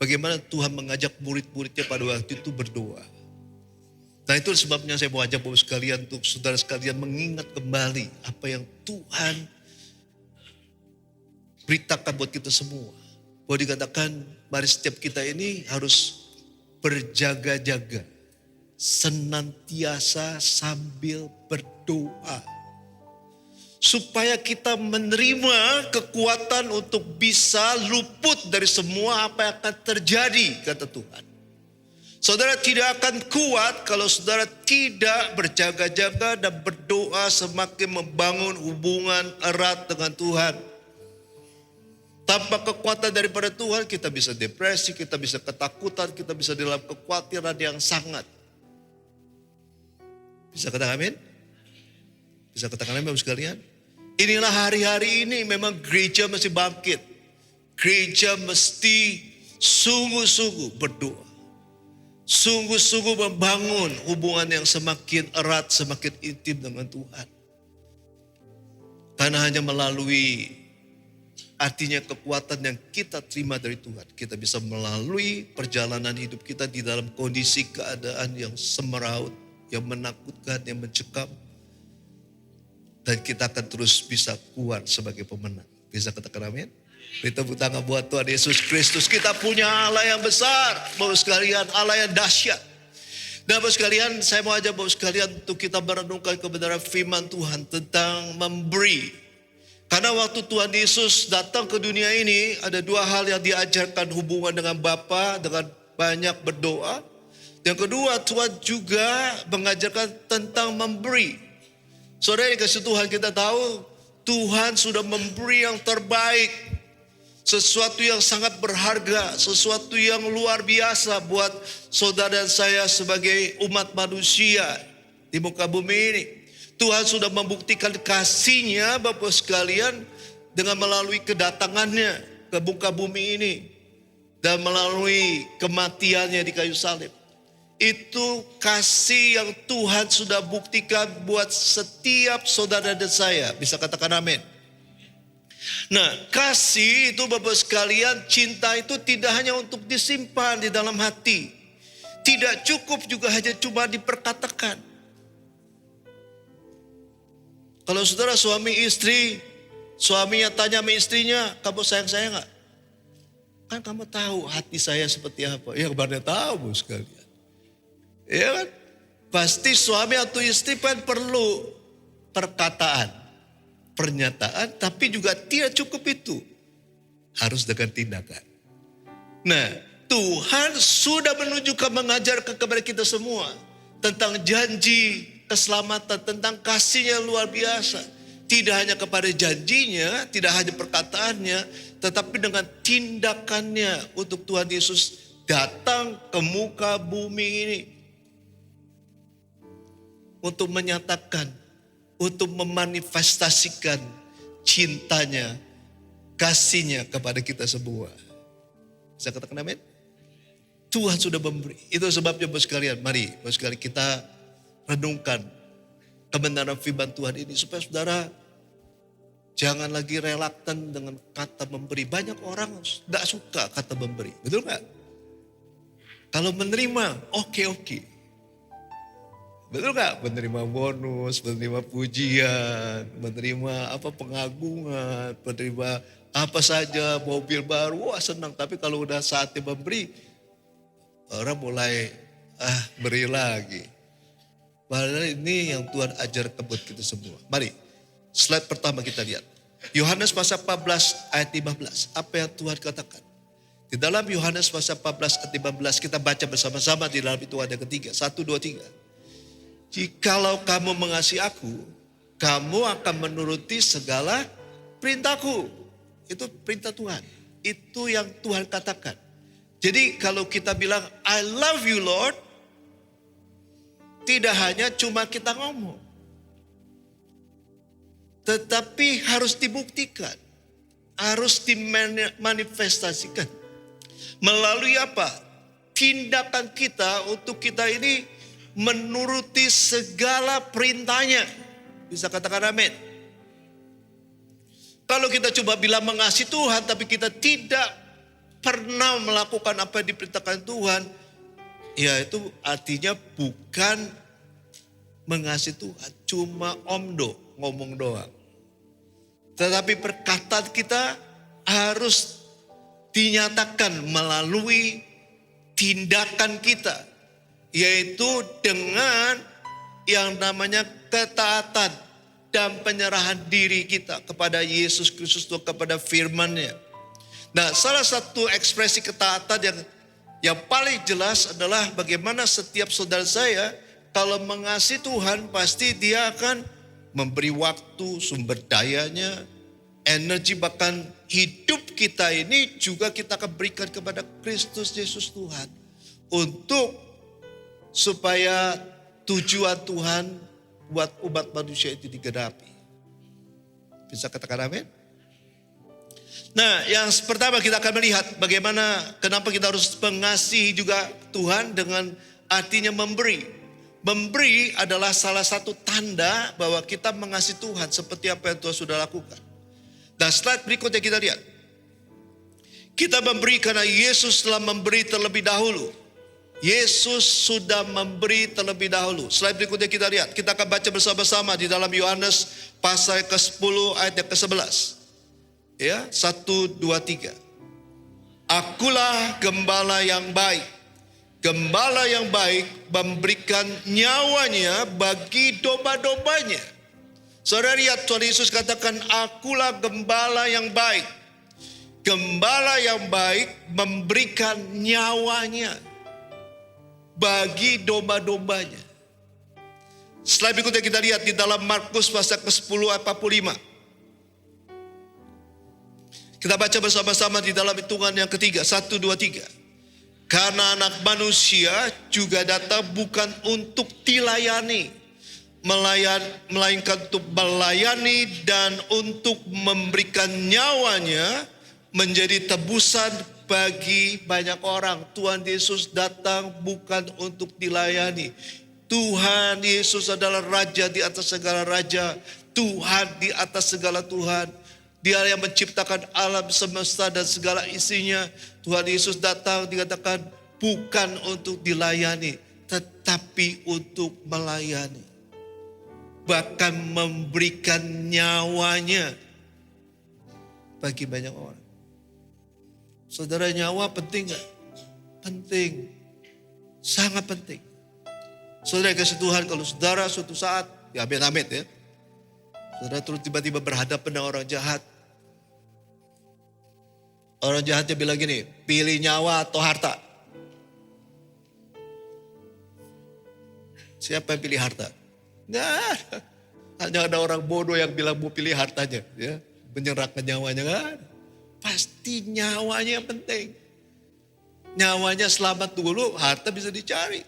E: bagaimana Tuhan mengajak murid-muridnya pada waktu itu berdoa. Nah itu sebabnya saya mau ajak Bapak sekalian, untuk saudara sekalian mengingat kembali apa yang Tuhan beritakan buat kita semua. Bahwa dikatakan mari setiap kita ini harus berjaga-jaga, senantiasa sambil berdoa. Supaya kita menerima kekuatan untuk bisa luput dari semua apa yang akan terjadi, kata Tuhan. Saudara tidak akan kuat kalau saudara tidak berjaga-jaga dan berdoa, semakin membangun hubungan erat dengan Tuhan. Tanpa kekuatan daripada Tuhan, kita bisa depresi, kita bisa ketakutan, kita bisa dalam kekhawatiran yang sangat. Bisa katakan amin? Bisa katakan amin Bapak sekalian? Inilah hari-hari ini memang gereja masih bangkit. Gereja mesti sungguh-sungguh berdoa. Sungguh-sungguh membangun hubungan yang semakin erat, semakin intim dengan Tuhan. Karena hanya melalui artinya kekuatan yang kita terima dari Tuhan, kita bisa melalui perjalanan hidup kita di dalam kondisi keadaan yang semeraut, yang menakutkan, yang mencekam. Dan kita akan terus bisa kuat sebagai pemenang. Bisa katakan amin? Beri tepuk tangan buat Tuhan Yesus Kristus. Kita punya Allah yang besar, Bapak sekalian, Allah yang dahsyat. Dan Bapak sekalian, saya mau ajak Bapak sekalian untuk kita merenungkan kebenaran firman Tuhan tentang memberi. Karena waktu Tuhan Yesus datang ke dunia ini, ada dua hal yang diajarkan, hubungan dengan Bapa, dengan banyak berdoa. Yang kedua, Tuhan juga mengajarkan tentang memberi. Saudara yang kasih Tuhan, kita tahu Tuhan sudah memberi yang terbaik. Sesuatu yang sangat berharga, sesuatu yang luar biasa buat saudara dan saya sebagai umat manusia di muka bumi ini. Tuhan sudah membuktikan kasih-Nya Bapak sekalian dengan melalui kedatangannya ke muka bumi ini dan melalui kematiannya di kayu salib. Itu kasih yang Tuhan sudah buktikan buat setiap saudara dan saya. Bisa katakan amin. Nah, kasih itu Bapak sekalian, cinta itu tidak hanya untuk disimpan di dalam hati. Tidak cukup juga hanya cuma diperkatakan. Kalau saudara suami istri, suaminya tanya sama istrinya, kamu sayang saya gak? Kan kamu tahu hati saya seperti apa. Ya kemarin tahu Bapak sekalian. Ya kan? Pasti suami atau istri kan perlu perkataan, pernyataan, tapi juga tidak cukup itu. Harus dengan tindakan. Nah, Tuhan sudah menunjukkan, mengajarkan kepada kita semua tentang janji keselamatan, tentang kasih-Nya luar biasa. Tidak hanya kepada janjinya, tidak hanya perkataannya, tetapi dengan tindakannya untuk Tuhan Yesus datang ke muka bumi ini. Untuk menyatakan, untuk memanifestasikan cintanya, kasih-Nya kepada kita semua. Bisa katakan amin? Tuhan sudah memberi. Itu sebabnya Bapak sekalian, mari Bapak sekalian kita renungkan kebenaran firman Tuhan ini. Supaya saudara jangan lagi relaktan dengan kata memberi. Banyak orang gak suka kata memberi. Betul gak? Kalau menerima, oke. Betul gak? Menerima bonus, menerima pujian, menerima pengagungan, menerima apa saja, mobil baru, wah senang. Tapi kalau udah saatnya memberi, orang mulai beri lagi. Padahal ini yang Tuhan ajar buat kita semua. Mari, slide pertama kita lihat. Yohanes pasal 14 ayat 15. Apa yang Tuhan katakan? Di dalam Yohanes pasal 14 ayat 15 kita baca bersama-sama, di dalam itu ada ketiga. 1, 2, 3. Jikalau kamu mengasihi aku, kamu akan menuruti segala perintahku. Itu perintah Tuhan. Itu yang Tuhan katakan. Jadi kalau kita bilang, I love you Lord, tidak hanya cuma kita ngomong. Tetapi harus dibuktikan. Harus dimanifestasikan. Melalui apa? Tindakan kita untuk kita ini menuruti segala perintahnya. Bisa katakan amin. Kalau kita coba bilang mengasihi Tuhan, tapi kita tidak pernah melakukan apa yang diperintahkan Tuhan, ya itu artinya bukan mengasihi Tuhan. Cuma omdo, ngomong doang. Tetapi perkataan kita harus dinyatakan melalui tindakan kita. Yaitu dengan yang namanya ketaatan dan penyerahan diri kita kepada Yesus Kristus, kepada firman-Nya. Nah, salah satu ekspresi ketaatan yang paling jelas adalah bagaimana setiap saudara saya kalau mengasihi Tuhan pasti dia akan memberi waktu, sumber dayanya, energi, bahkan hidup kita ini juga kita akan berikan kepada Kristus Yesus Tuhan. Untuk supaya tujuan Tuhan buat umat manusia itu digenapi. Bisa katakan amin? Nah, yang pertama kita akan melihat bagaimana kenapa kita harus mengasihi juga Tuhan dengan artinya memberi. Memberi adalah salah satu tanda bahwa kita mengasihi Tuhan seperti apa yang Tuhan sudah lakukan. Nah, slide berikutnya kita lihat. Kita memberi karena Yesus telah memberi terlebih dahulu. Yesus sudah memberi terlebih dahulu. Slide berikutnya kita lihat. Kita akan baca bersama-sama di dalam Yohanes pasal ke-10 ayat yang ke-11. Ya, 1, 2, 3. Akulah gembala yang baik. Gembala yang baik memberikan nyawanya bagi domba-dombanya. Saudara lihat Tuhan Yesus katakan, akulah gembala yang baik. Gembala yang baik memberikan nyawanya bagi domba-dombanya. Slide berikutnya kita lihat di dalam Markus pasal ke-10 ayat 45. Kita baca bersama-sama di dalam hitungan yang ketiga. 1, 2, 3. Karena anak manusia juga datang bukan untuk dilayani, melainkan untuk melayani dan untuk memberikan nyawanya menjadi tebusan bagi banyak orang. Tuhan Yesus datang bukan untuk dilayani. Tuhan Yesus adalah Raja di atas segala Raja. Tuhan di atas segala Tuhan. Dia yang menciptakan alam semesta dan segala isinya. Tuhan Yesus datang dikatakan bukan untuk dilayani, tetapi untuk melayani. Bahkan memberikan nyawanya bagi banyak orang. Saudara, nyawa penting gak? Penting. Sangat penting. Saudara kasih Tuhan, kalau saudara suatu saat, ya amit-amit ya. Saudara terus tiba-tiba berhadapan dengan orang jahat. Orang jahatnya bilang gini, pilih nyawa atau harta? Siapa yang pilih harta? Nggak. Hanya ada orang bodoh yang bilang mau pilih hartanya. Ya, menyerahkan nyawanya. Nggak. Pasti nyawanya yang penting. Nyawanya selamat dulu, harta bisa dicari.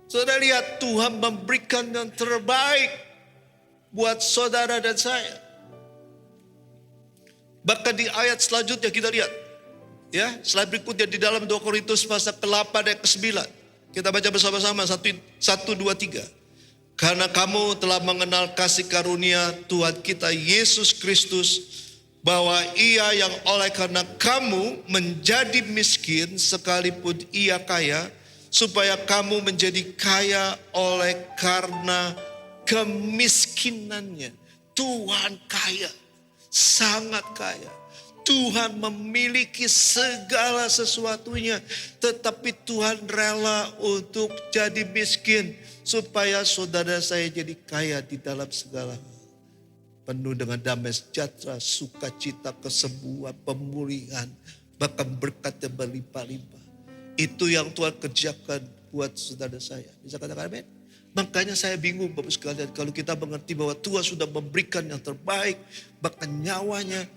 E: Saudara lihat Tuhan memberikan yang terbaik buat saudara dan saya. Bahkan di ayat selanjutnya kita lihat. Ya, slide berikutnya di dalam 2 Korintus pasal ke-8 ayat ke-9. Kita baca bersama-sama 1, 2, 3. Karena kamu telah mengenal kasih karunia Tuhan kita Yesus Kristus, bahwa ia yang oleh karena kamu menjadi miskin sekalipun ia kaya, supaya kamu menjadi kaya oleh karena kemiskinannya. Tuhan kaya. Sangat kaya. Tuhan memiliki segala sesuatunya, tetapi Tuhan rela untuk jadi miskin supaya saudara saya jadi kaya di dalam segala hal. Penuh dengan damai sejahtera, sukacita, kesembuhan, pemulihan, bahkan berkat yang berlimpah-limpah. Itu yang Tuhan kerjakan buat saudara saya. Bisa katakan amin? Makanya saya bingung Bapak sekalian, kalau kita mengerti bahwa Tuhan sudah memberikan yang terbaik, bahkan nyawanya.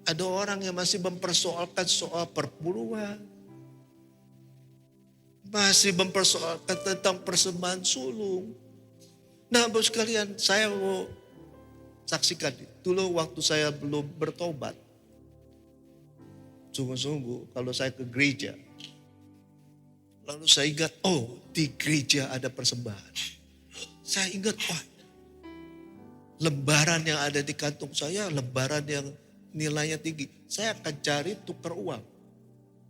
E: Ada orang yang masih mempersoalkan soal perpuluhan. Masih mempersoalkan tentang persembahan sulung. Nah Bapak sekalian, saya mau saksikan. Dulu waktu saya belum bertobat. Sungguh-sungguh kalau saya ke gereja. Lalu saya ingat, oh di gereja ada persembahan. Saya ingat, wah, lembaran yang ada di kantong saya, lembaran yang nilainya tinggi. Saya akan cari tukar uang.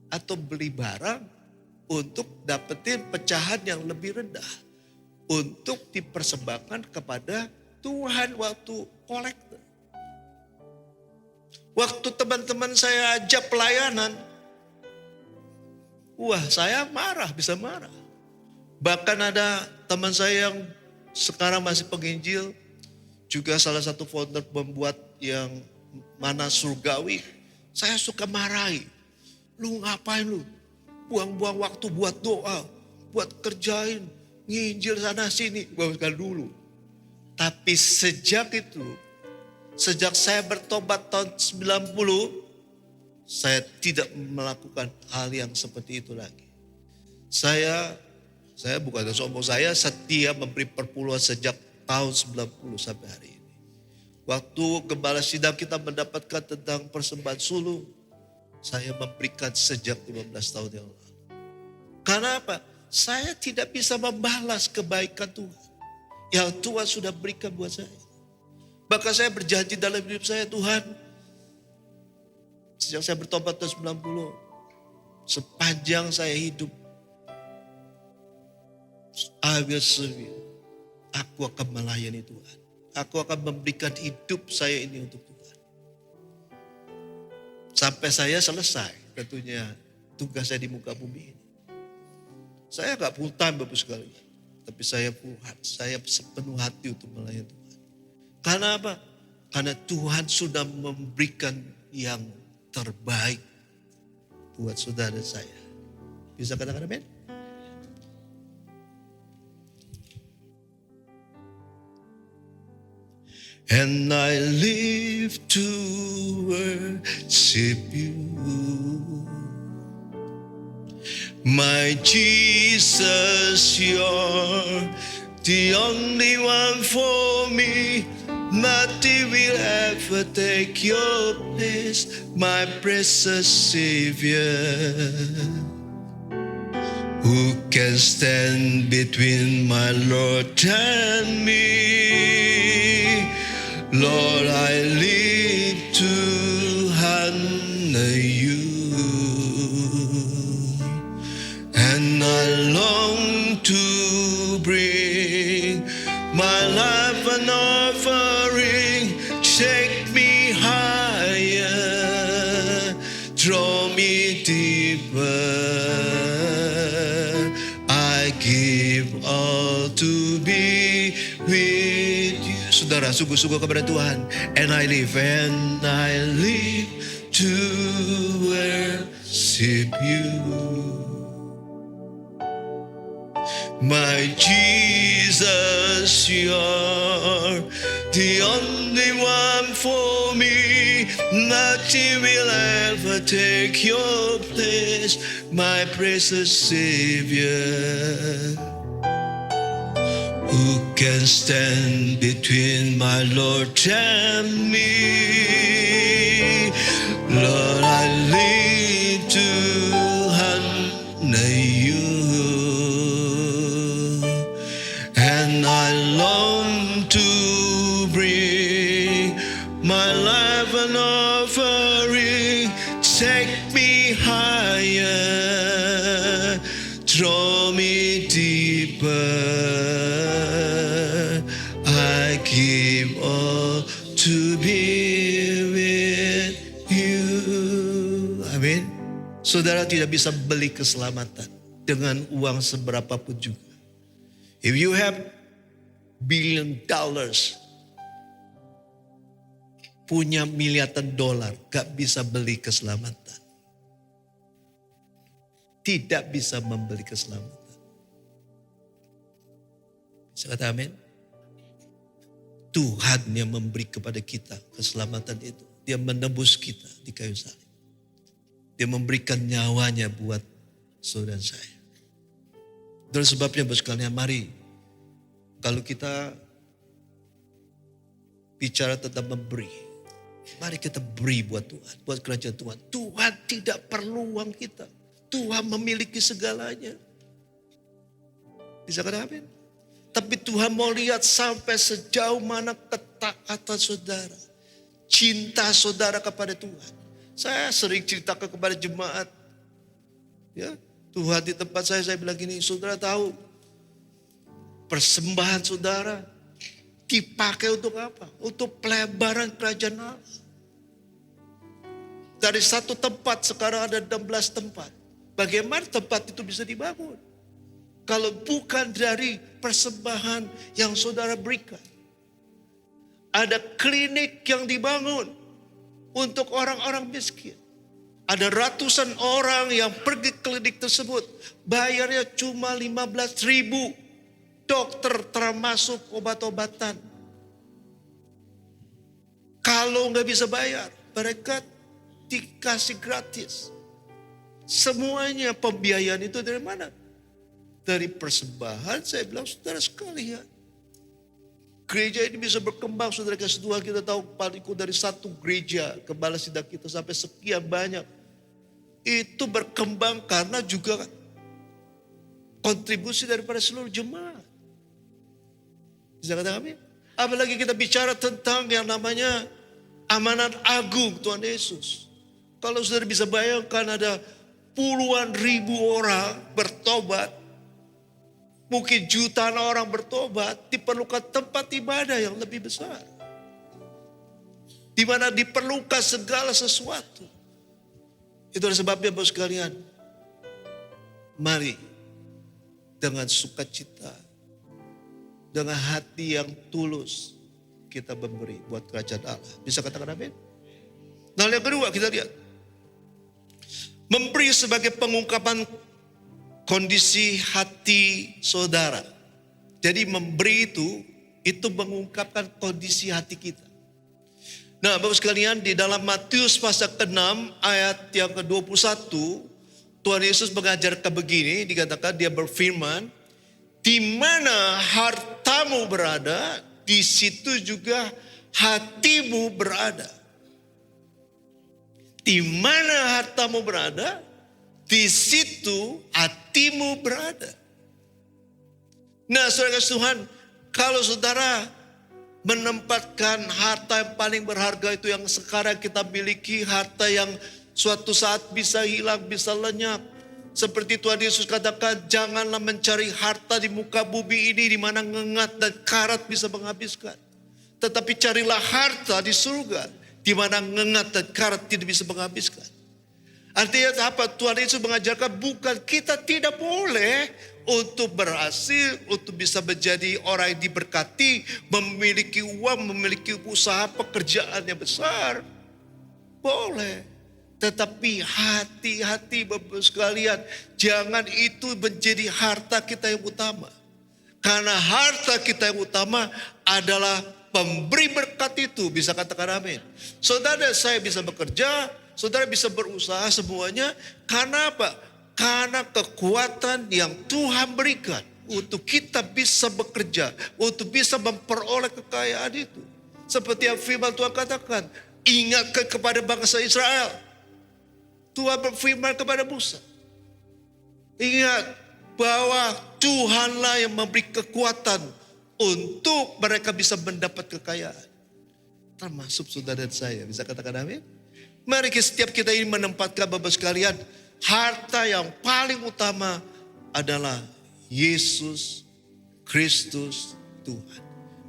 E: Atau beli barang untuk dapetin pecahan yang lebih rendah. Untuk dipersembahkan kepada Tuhan waktu kolektor. Waktu teman-teman saya ajak pelayanan, wah saya marah, bisa marah. Bahkan ada teman saya yang sekarang masih penginjil, juga salah satu founder membuat yang mana surgawi. Saya suka marahi. Lu ngapain lu? Buang-buang waktu buat doa, buat kerjain, nginjil sana sini. Bukan dulu. Tapi sejak itu, sejak saya bertobat tahun 90, saya tidak melakukan hal yang seperti itu lagi. Saya bukan sombong, saya setia memberi perpuluhan sejak tahun 90 sampai hari ini. Waktu gembala sidang kita mendapatkan tentang persembahan sulung, saya memberikan sejak 15 tahun yang lalu. Karena apa? Saya tidak bisa membalas kebaikan Tuhan yang Tuhan sudah berikan buat saya. Bahkan saya berjanji dalam hidup saya, Tuhan, sejak saya bertobat tahun 90, sepanjang saya hidup, I will serve you. Aku akan melayani Tuhan. Aku akan memberikan hidup saya ini untuk Tuhan. Sampai saya selesai tentunya tugas saya di muka bumi ini. Saya gak full time Bapak sekali. Tapi saya sepenuh hati untuk melayani Tuhan. Karena apa? Karena Tuhan sudah memberikan yang terbaik buat saudara saya. Bisa katakan amin? And I live to worship you, my Jesus, you're the only one for me. Nothing will ever take your place, my precious Savior. Who can stand between my Lord and me? Lord, I live to honor you, and I long to bring my life an offering. Take me higher, draw me deeper. I give all to be with you. Saudara, sungguh-sungguh kepada Tuhan. And I live to worship you, my Jesus, you're the only one for me. Nothing will ever take your place, my precious Savior. Who can stand between my Lord and me? Lord, I live to honor you, and I long to bring my life an offering. Take me higher, draw me deeper. I give all to be with you. Amin. Saudara tidak bisa beli keselamatan dengan uang seberapapun juga. If you have $1 billion, punya miliaran dolar, gak bisa beli keselamatan. Tidak bisa membeli keselamatan. Bisa kata amin? Tuhan yang memberi kepada kita keselamatan itu. Dia menebus kita di kayu salib. Dia memberikan nyawanya buat saudara saya. Dari sebabnya Bapak sekalian, mari kalau kita bicara tentang memberi, mari kita beri buat Tuhan, buat kerajaan Tuhan. Tuhan tidak perlu uang kita. Tuhan memiliki segalanya. Bisa kata amin? Tapi Tuhan mau lihat sampai sejauh mana ketaatan saudara. Cinta saudara kepada Tuhan. Saya sering ceritakan kepada jemaat. Ya, Tuhan di tempat saya bilang gini, saudara tahu persembahan saudara dipakai untuk apa? Untuk pelebaran kerajaan Allah. Dari satu tempat sekarang ada 16 tempat. Bagaimana tempat itu bisa dibangun? Kalau bukan dari persembahan yang saudara berikan. Ada klinik yang dibangun untuk orang-orang miskin. Ada ratusan orang yang pergi klinik tersebut. Bayarnya cuma 15.000. Dokter termasuk obat-obatan. Kalau nggak bisa bayar, mereka dikasih gratis. Semuanya pembiayaan itu dari mana? Dari persembahan, saya bilang saudara sekalian. Gereja ini bisa berkembang, saudara kasih Tuhan. Kita tahu paling dari satu gereja, kepala sidang kita sampai sekian banyak. Itu berkembang karena juga kontribusi daripada seluruh jemaat. Bisa katakan amin? Apalagi kita bicara tentang yang namanya amanat agung Tuhan Yesus. Kalau saudara bisa bayangkan ada puluhan ribu orang bertobat, mungkin jutaan orang bertobat, diperlukan tempat ibadah yang lebih besar. Di mana diperlukan segala sesuatu. Itu adalah sebabnya Bapak sekalian, mari dengan sukacita, dengan hati yang tulus, kita memberi buat kerajaan Allah. Bisa katakan amin? Nah yang kedua kita lihat. Memberi sebagai pengungkapan kondisi hati saudara. Jadi memberi itu mengungkapkan kondisi hati kita. Nah Bapak sekalian, di dalam Matius pasal ke-6 ayat yang ke-21, Tuhan Yesus mengajarkan begini, dikatakan dia berfirman, di mana hartamu berada, di situ juga hatimu berada. Di mana hartamu berada, di situ hatimu berada. Nah saudara kasih Tuhan, kalau saudara menempatkan harta yang paling berharga itu yang sekarang kita miliki, harta yang suatu saat bisa hilang, bisa lenyap. Seperti Tuhan Yesus katakan, janganlah mencari harta di muka bumi ini di mana ngengat dan karat bisa menghabiskan. Tetapi carilah harta di surga, di mana ngengat dan karat tidak bisa menghabiskan. Artinya apa? Tuhan Yesus mengajarkan bukan kita tidak boleh untuk berhasil, untuk bisa menjadi orang yang diberkati, memiliki uang, memiliki usaha pekerjaan yang besar. Boleh. Tetapi hati-hati Bapak sekalian, jangan itu menjadi harta kita yang utama. Karena harta kita yang utama adalah pemberi berkat itu. Bisa katakan amin. Saudara saya bisa bekerja, saudara bisa berusaha semuanya. Karena apa? Karena kekuatan yang Tuhan berikan untuk kita bisa bekerja, untuk bisa memperoleh kekayaan itu. Seperti yang firman Tuhan katakan, ingatkan kepada bangsa Israel. Tuhan berfirman kepada Musa, ingat bahwa Tuhanlah yang memberi kekuatan untuk mereka bisa mendapat kekayaan. Termasuk saudara dan saya. Bisa katakan amin? Mari setiap kita ini menempatkan Bapak sekalian, harta yang paling utama adalah Yesus Kristus Tuhan.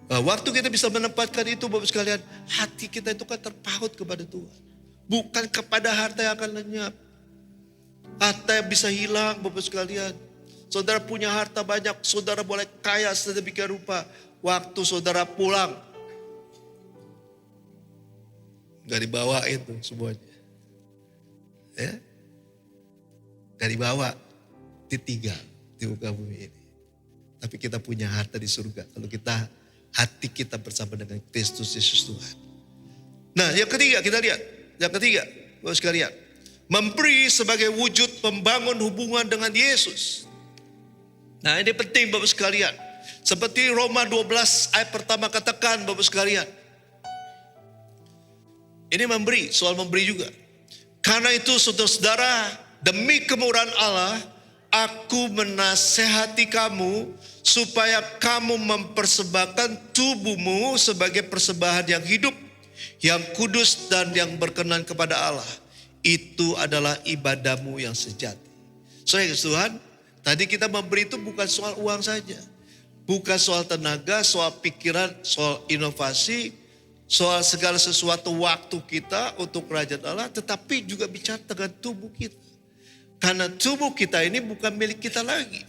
E: Waktu kita bisa menempatkan itu Bapak sekalian, hati kita itu kan terpaut kepada Tuhan. Bukan kepada harta yang akan lenyap. Harta yang bisa hilang Bapak sekalian. Saudara punya harta banyak, saudara boleh kaya sedemikian rupa. Waktu saudara pulang, gak dibawa itu semuanya. Ya? Gak dibawa, ditinggal di muka bumi ini. Tapi kita punya harta di surga. Kalau kita, hati kita bersama dengan Kristus Yesus Tuhan. Nah yang ketiga kita lihat. Yang ketiga, Bapak sekalian, memberi sebagai wujud membangun hubungan dengan Yesus. Nah ini penting Bapak sekalian. Seperti Roma 12 ayat pertama katakan Bapak sekalian. Ini memberi, soal memberi juga. Karena itu saudara-saudara, demi kemurahan Allah, aku menasehati kamu supaya kamu mempersembahkan tubuhmu sebagai persembahan yang hidup, yang kudus dan yang berkenan kepada Allah. Itu adalah ibadahmu yang sejati. Saudara Tuhan, tadi kita memberi itu bukan soal uang saja. Bukan soal tenaga, soal pikiran, soal inovasi, soal segala sesuatu waktu kita untuk kerajaan Allah. Tetapi juga bicara dengan tubuh kita. Karena tubuh kita ini bukan milik kita lagi.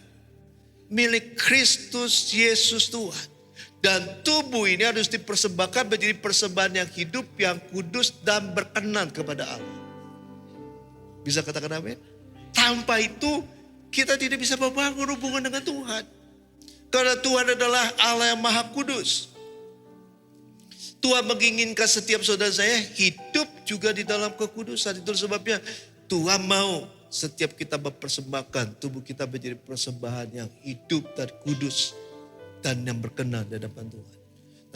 E: Milik Kristus Yesus Tuhan. Dan tubuh ini harus dipersembahkan menjadi persembahan yang hidup, yang kudus dan berkenan kepada Allah. Bisa katakan amin? Tanpa itu kita tidak bisa membangun hubungan dengan Tuhan. Karena Tuhan adalah Allah yang maha kudus. Tuhan menginginkan setiap saudara saya hidup juga di dalam kekudusan. Itu sebabnya Tuhan mau setiap kita mempersembahkan tubuh kita menjadi persembahan yang hidup dan kudus dan yang berkenan di hadapan Tuhan.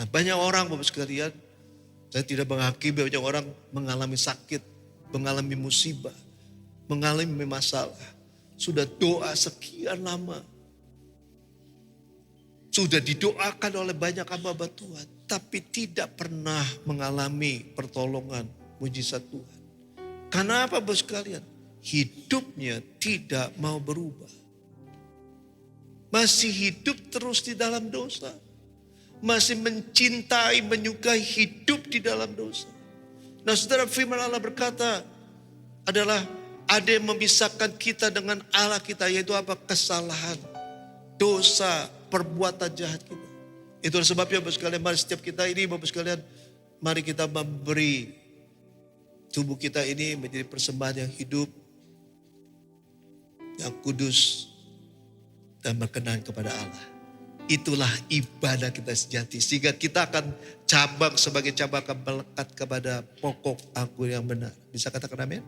E: Nah, banyak orang Bapak sekalian, saya tidak menghakimi, banyak orang mengalami sakit, mengalami musibah, mengalami masalah. Sudah doa sekian lama. Sudah didoakan oleh banyak hamba Tuhan. Tapi tidak pernah mengalami pertolongan mujizat Tuhan. Karena apa Bapak sekalian? Hidupnya tidak mau berubah. Masih hidup terus di dalam dosa. Masih mencintai, menyukai hidup di dalam dosa. Nah saudara, firman Allah berkata adalah ada yang memisahkan kita dengan Allah kita, yaitu apa? Kesalahan, dosa, perbuatan jahat kita. Itulah sebabnya Bapak sekalian, mari setiap kita ini Bapak sekalian, mari kita memberi tubuh kita ini menjadi persembahan yang hidup, yang kudus, dan berkenan kepada Allah. Itulah ibadah kita sejati. Sehingga kita akan cabang sebagai cabang akan melekat kepada pokok anggur yang benar. Bisa katakan amin?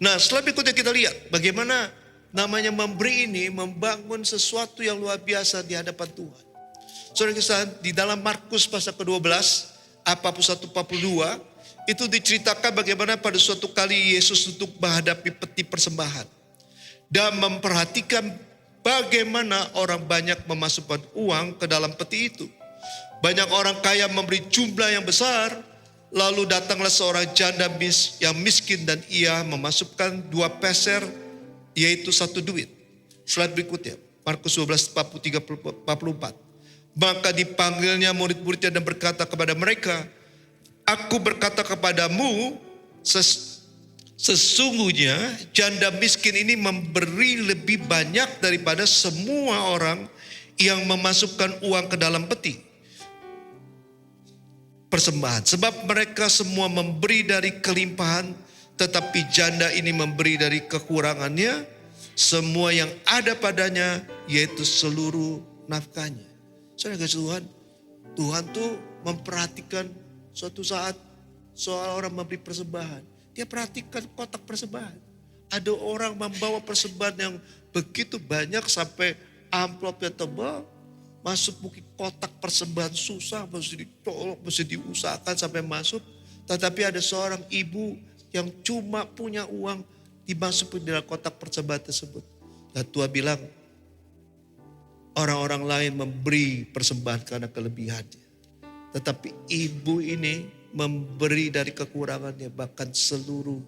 E: Nah setelah berikutnya kita lihat bagaimana namanya memberi ini membangun sesuatu yang luar biasa di hadapan Tuhan. Saudara kisah di dalam Markus pasal ke-12, 41-42, itu diceritakan bagaimana pada suatu kali Yesus untuk menghadapi peti persembahan. Dan memperhatikan bagaimana orang banyak memasukkan uang ke dalam peti itu. Banyak orang kaya memberi jumlah yang besar. Lalu datanglah seorang janda yang miskin dan ia memasukkan 2 peser, yaitu 1 duit. Slide berikutnya, Markus 12, 43-44. Maka dipanggilnya murid-muridnya dan berkata kepada mereka, "Aku berkata kepadamu, sesungguhnya janda miskin ini memberi lebih banyak daripada semua orang yang memasukkan uang ke dalam peti persembahan. Sebab mereka semua memberi dari kelimpahan, tetapi janda ini memberi dari kekurangannya semua yang ada padanya, yaitu seluruh nafkahnya." Saudara kasih Tuhan, Tuhan tuh memperhatikan suatu saat soal orang memberi persembahan. Dia perhatikan kotak persembahan. Ada orang membawa persembahan yang begitu banyak sampai amplopnya tebal. Masuk mungkin kotak persembahan susah, mesti ditolong, mesti diusahakan sampai masuk. Tetapi ada seorang ibu yang cuma punya uang dimasukin dalam kotak persembahan tersebut. Dan Tuhan bilang, orang-orang lain memberi persembahan karena kelebihannya. Tetapi ibu ini memberi dari kekurangannya, bahkan seluruh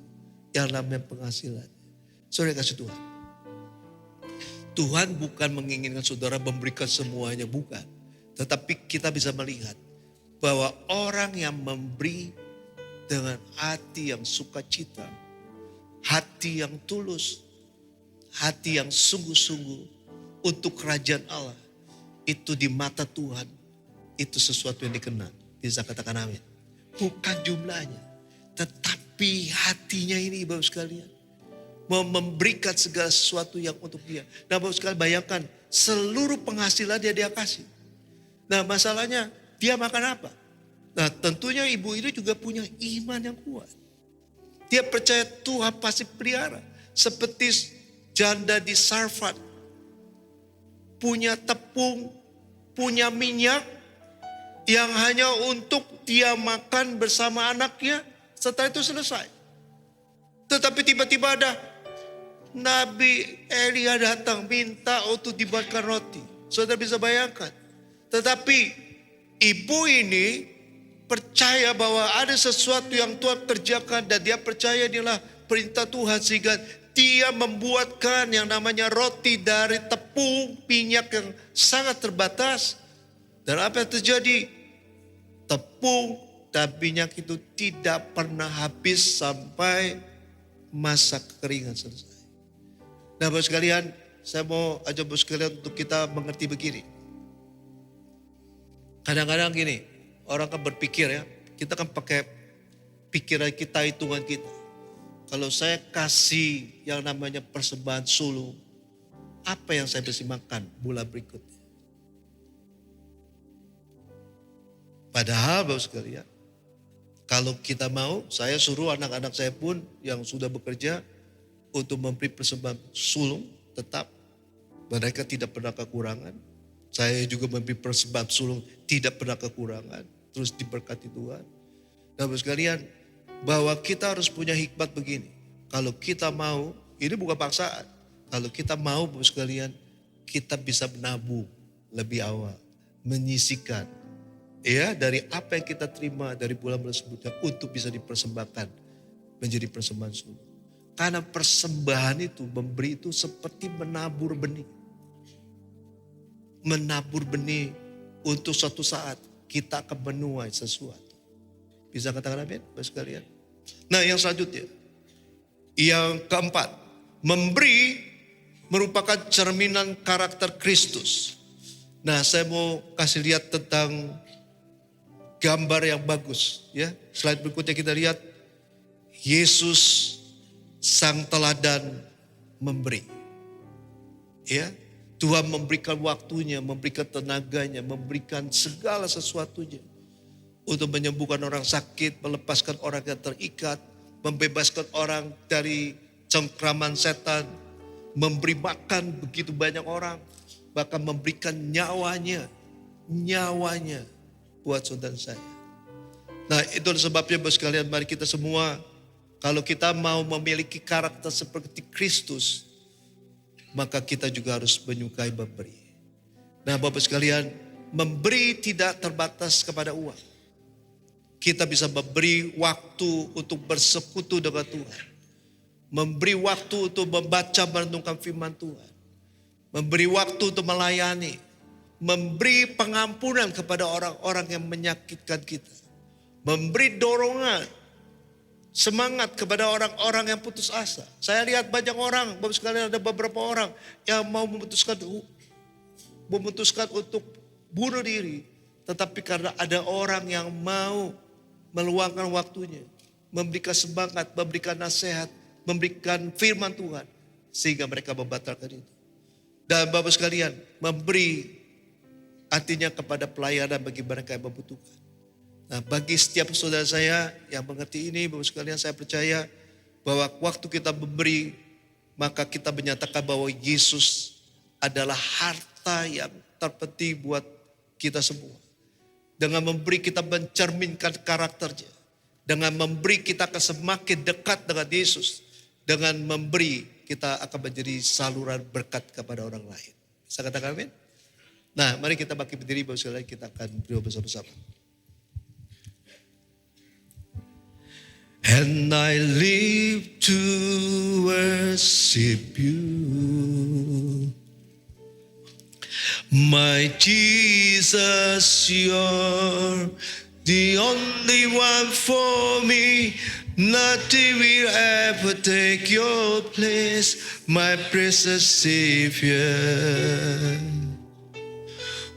E: yang namanya penghasilannya. Saudara kasih Tuhan. Tuhan bukan menginginkan saudara memberikan semuanya, bukan. Tetapi kita bisa melihat bahwa orang yang memberi dengan hati yang sukacita, hati yang tulus, hati yang sungguh-sungguh untuk kerajaan Allah, itu di mata Tuhan, itu sesuatu yang dikenal. Bisa katakan amin. Bukan jumlahnya, tetapi hatinya ini Bapak sekalian. Mau memberikan segala sesuatu yang untuk dia. Nah Bapak sekalian bayangkan, seluruh penghasilan dia kasih. Nah masalahnya, dia makan apa? Nah tentunya ibu ini juga punya iman yang kuat. Dia percaya Tuhan pasti pelihara. Seperti janda di Sarfat. Punya tepung, punya minyak, yang hanya untuk dia makan bersama anaknya, setelah itu selesai. Tetapi tiba-tiba ada Nabi Elia datang minta untuk dibuatkan roti. Saudara bisa bayangkan. Tetapi ibu ini percaya bahwa ada sesuatu yang Tuhan kerjakan dan dia percaya inilah perintah Tuhan sehingga dia membuatkan yang namanya roti dari tepung minyak yang sangat terbatas. Dan apa yang terjadi? Tepung dan minyak itu tidak pernah habis sampai masa kekeringan selesai. Nah Bapak sekalian, saya mau ajak Bapak sekalian untuk kita mengerti begini. Kadang-kadang gini, orang kan berpikir ya, kita kan pakai pikiran kita, hitungan kita. Kalau saya kasih yang namanya persembahan sulung, apa yang saya mesti makan bulan berikutnya? Padahal Bapak sekalian, kalau kita mau, saya suruh anak-anak saya pun yang sudah bekerja untuk memberi persembahan sulung tetap. Mereka tidak pernah kekurangan. Saya juga memberi persembahan sulung, tidak pernah kekurangan. Terus diberkati Tuhan. Nah Bapak sekalian, bahwa kita harus punya hikmat begini. Kalau kita mau, ini bukan paksaan. Kalau kita mau Bapak sekalian, kita bisa menabung lebih awal. Menyisihkan. Ya, dari apa yang kita terima dari bulan-bulan sebelumnya untuk bisa dipersembahkan menjadi persembahan sulung. Karena persembahan itu, memberi itu seperti menabur benih. Menabur benih untuk suatu saat kita akan menuai sesuatu. Bisa katakan amin, Bapak sekalian? Nah yang selanjutnya, yang keempat, memberi merupakan cerminan karakter Kristus. Nah saya mau kasih lihat tentang gambar yang bagus. Ya, slide berikutnya kita lihat Yesus sang teladan memberi. Ya, Tuhan memberikan waktunya, memberikan tenaganya, memberikan segala sesuatunya untuk menyembuhkan orang sakit, melepaskan orang yang terikat, membebaskan orang dari cengkraman setan, memberi makan begitu banyak orang, bahkan memberikan nyawanya buat saudara saya. Nah itu sebabnya Bapak sekalian, mari kita semua, kalau kita mau memiliki karakter seperti Kristus, maka kita juga harus menyukai memberi. Nah Bapak sekalian, memberi tidak terbatas kepada uang. Kita bisa memberi waktu untuk bersekutu dengan Tuhan. Memberi waktu untuk membaca merenungkan firman Tuhan. Memberi waktu untuk melayani. Memberi pengampunan kepada orang-orang yang menyakitkan kita. Memberi dorongan, semangat kepada orang-orang yang putus asa. Saya lihat banyak orang, Bapak sekalian, ada beberapa orang yang mau memutuskan untuk bunuh diri. Tetapi karena ada orang yang mau meluangkan waktunya, memberikan semangat, memberikan nasihat, memberikan firman Tuhan, sehingga mereka membatalkan itu. Dan Bapak sekalian, memberi artinya kepada pelayanan bagi mereka yang membutuhkan. Nah bagi setiap saudara saya yang mengerti ini, Bapak sekalian, saya percaya bahwa waktu kita memberi, maka kita menyatakan bahwa Yesus adalah harta yang terpenting buat kita semua. Dengan memberi kita mencerminkan karakternya. Dengan memberi kita akan semakin dekat dengan Yesus. Dengan memberi kita akan menjadi saluran berkat kepada orang lain. Bisa katakan amin? Nah mari kita bangkit berdiri, Bapak sekalian, kita akan berdoa bersama-sama. And I live to worship you, my Jesus, you're the only one for me. Nothing will ever take your place, my precious Savior.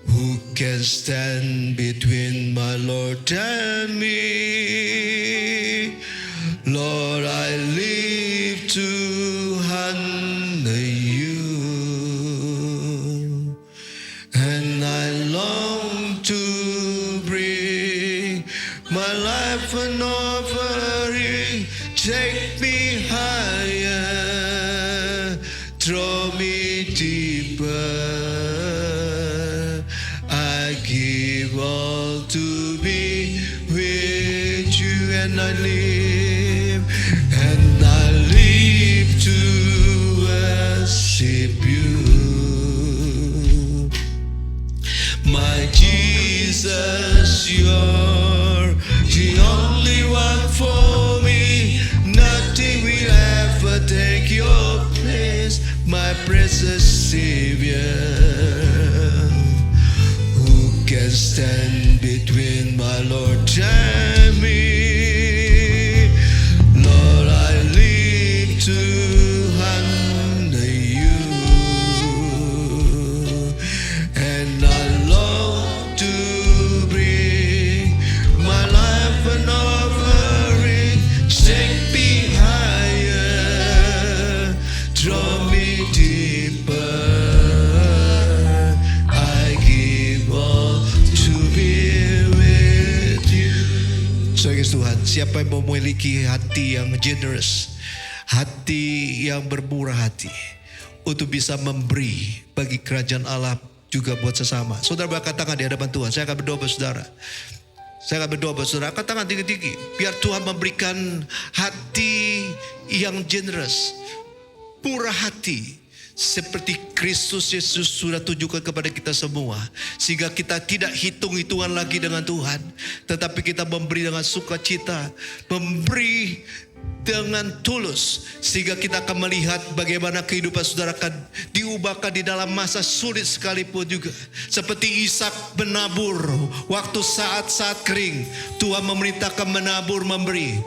E: Who can stand between my Lord and me? Lord, I live to honor you, and I long to bring my life an offering. Take me higher, draw me deeper. I give all to be with you, and I live. Worship you, my Jesus, you're the only one for me. Nothing will ever take your place, my precious Savior. Who can stand between my Lord and me? Lord, I live to siapa yang memiliki hati yang generous, hati yang bermurah hati, untuk bisa memberi bagi kerajaan Allah juga buat sesama. Saudara angkat tangan di hadapan Tuhan. Saya akan berdoa buat saudara. Saya akan berdoa buat saudara. Angkat tangan tinggi-tinggi. Biar Tuhan memberikan hati yang generous, murah hati, seperti Kristus Yesus sudah tunjukkan kepada kita semua. Sehingga kita tidak hitung-hitungan lagi dengan Tuhan, tetapi kita memberi dengan sukacita, memberi dengan tulus, sehingga kita akan melihat bagaimana kehidupan saudara akan diubahkan di dalam masa sulit sekalipun juga. Seperti Ishak menabur waktu saat-saat kering, Tuhan memerintahkan menabur, memberi.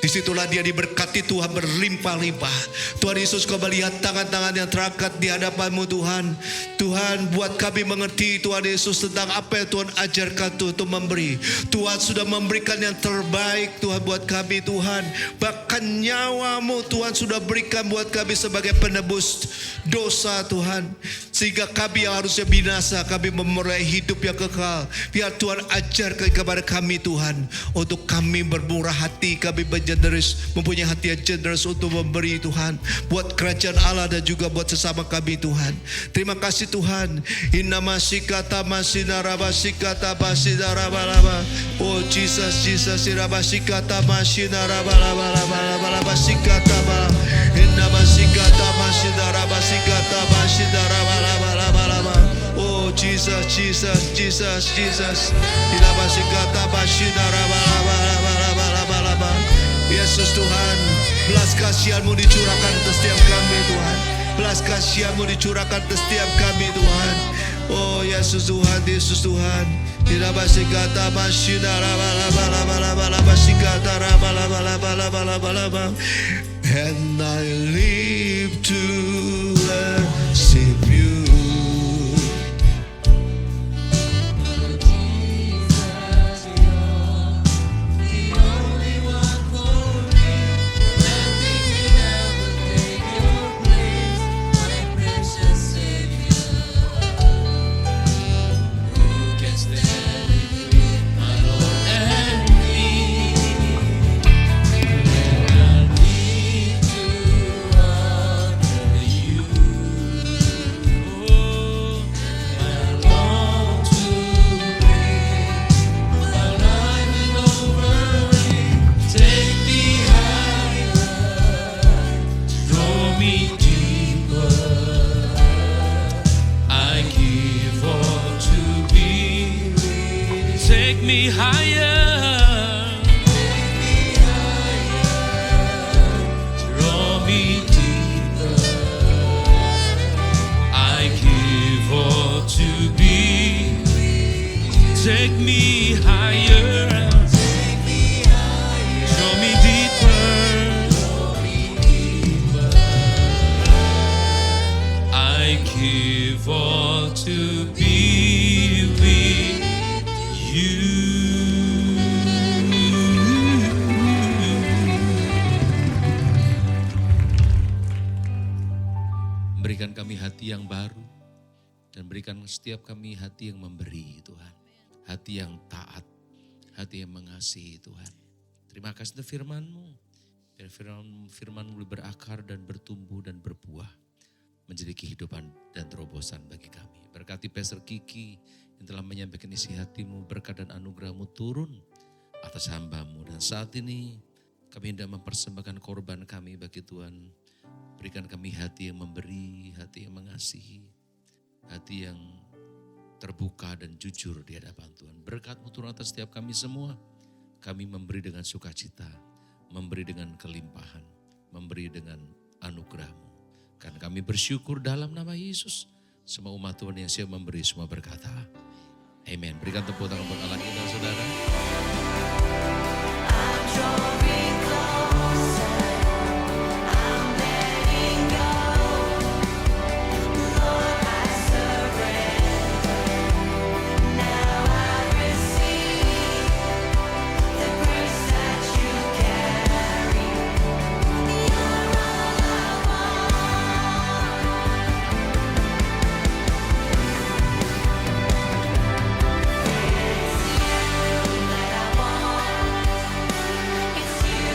E: Disitulah dia diberkati Tuhan berlimpah-limpah. Tuhan Yesus, kau melihat tangan-tangan yang terangkat di hadapanmu Tuhan. Tuhan, buat kami mengerti Tuhan Yesus tentang apa yang Tuhan ajarkan Tuhan untuk memberi. Tuhan sudah memberikan yang terbaik Tuhan buat kami Tuhan. Bahkan nyawamu Tuhan sudah berikan buat kami sebagai penebus dosa Tuhan. Sehingga kami yang harusnya binasa, kami memulai hidup yang kekal. Biar Tuhan ajarkan kepada kami Tuhan, untuk kami bermurah hati, kami generous, mempunyai hati yang generous untuk memberi Tuhan, buat kerajaan Allah dan juga buat sesama kami Tuhan. Terima kasih Tuhan. Inna masikata masinara basikata basinara balaba. Oh Jesus, Jesus, irabasikata masinara balaba balaba basikata ba. Inna masikata masinara basikata masinara balaba balaba. Oh Jesus, Jesus, Jesus, Jesus. Irabasikata masinara balaba balaba balaba. Yesus Tuhan, belas kasihan-Mu dicurahkan atas setiap kami Tuhan. Belas kasihan-Mu dicurahkan atas setiap kami Tuhan. Oh Yesus Tuhan, Yesus Tuhan. Tidak basi kata masyidara bala basi kata bala. And I live to worship you.
D: Take me higher, draw me deeper. I give all to be. Take me higher, draw me deeper. I give all to be with you. Berikan kami hati yang baru, dan berikan setiap kami hati yang memberi Tuhan. Hati yang taat, hati yang mengasihi Tuhan. Terima kasih untuk firman-Mu. Biar firman-Mu boleh berakar dan bertumbuh dan berbuah, menjadi kehidupan dan terobosan bagi kami. Berkati Pastor Kiki yang telah menyampaikan isi hati-Mu, berkat dan anugerah-Mu turun atas hamba-Mu. Dan saat ini kami hendak mempersembahkan korban kami bagi Tuhan. Berikan kami hati yang memberi, hati yang mengasihi, hati yang terbuka dan jujur di hadapan Tuhan. Berkat-Mu turun atas setiap kami semua. Kami memberi dengan sukacita, memberi dengan kelimpahan, memberi dengan anugerah-Mu. Karena kami bersyukur dalam nama Yesus. Semua umat Tuhan yang siap memberi semua berkata, amin. Berikan tepuk tangan buat Allah kita saudara.
A: Drawing closer, I'm letting go. Lord, I surrender. Now I receive the grace that you carry. You're all I want. It's you that I want. It's you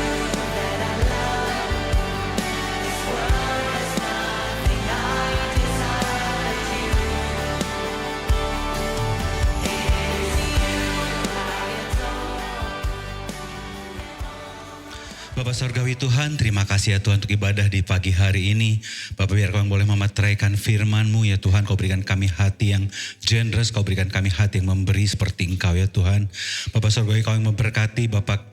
F: Sorgawi Tuhan, terima kasih ya Tuhan untuk ibadah di pagi hari ini. Bapak biar kau yang boleh memateraikan firman-Mu ya Tuhan. Kau berikan kami hati yang generous, kau berikan kami hati yang memberi seperti Engkau ya Tuhan. Bapak Sorgawi, kau yang memberkati Bapak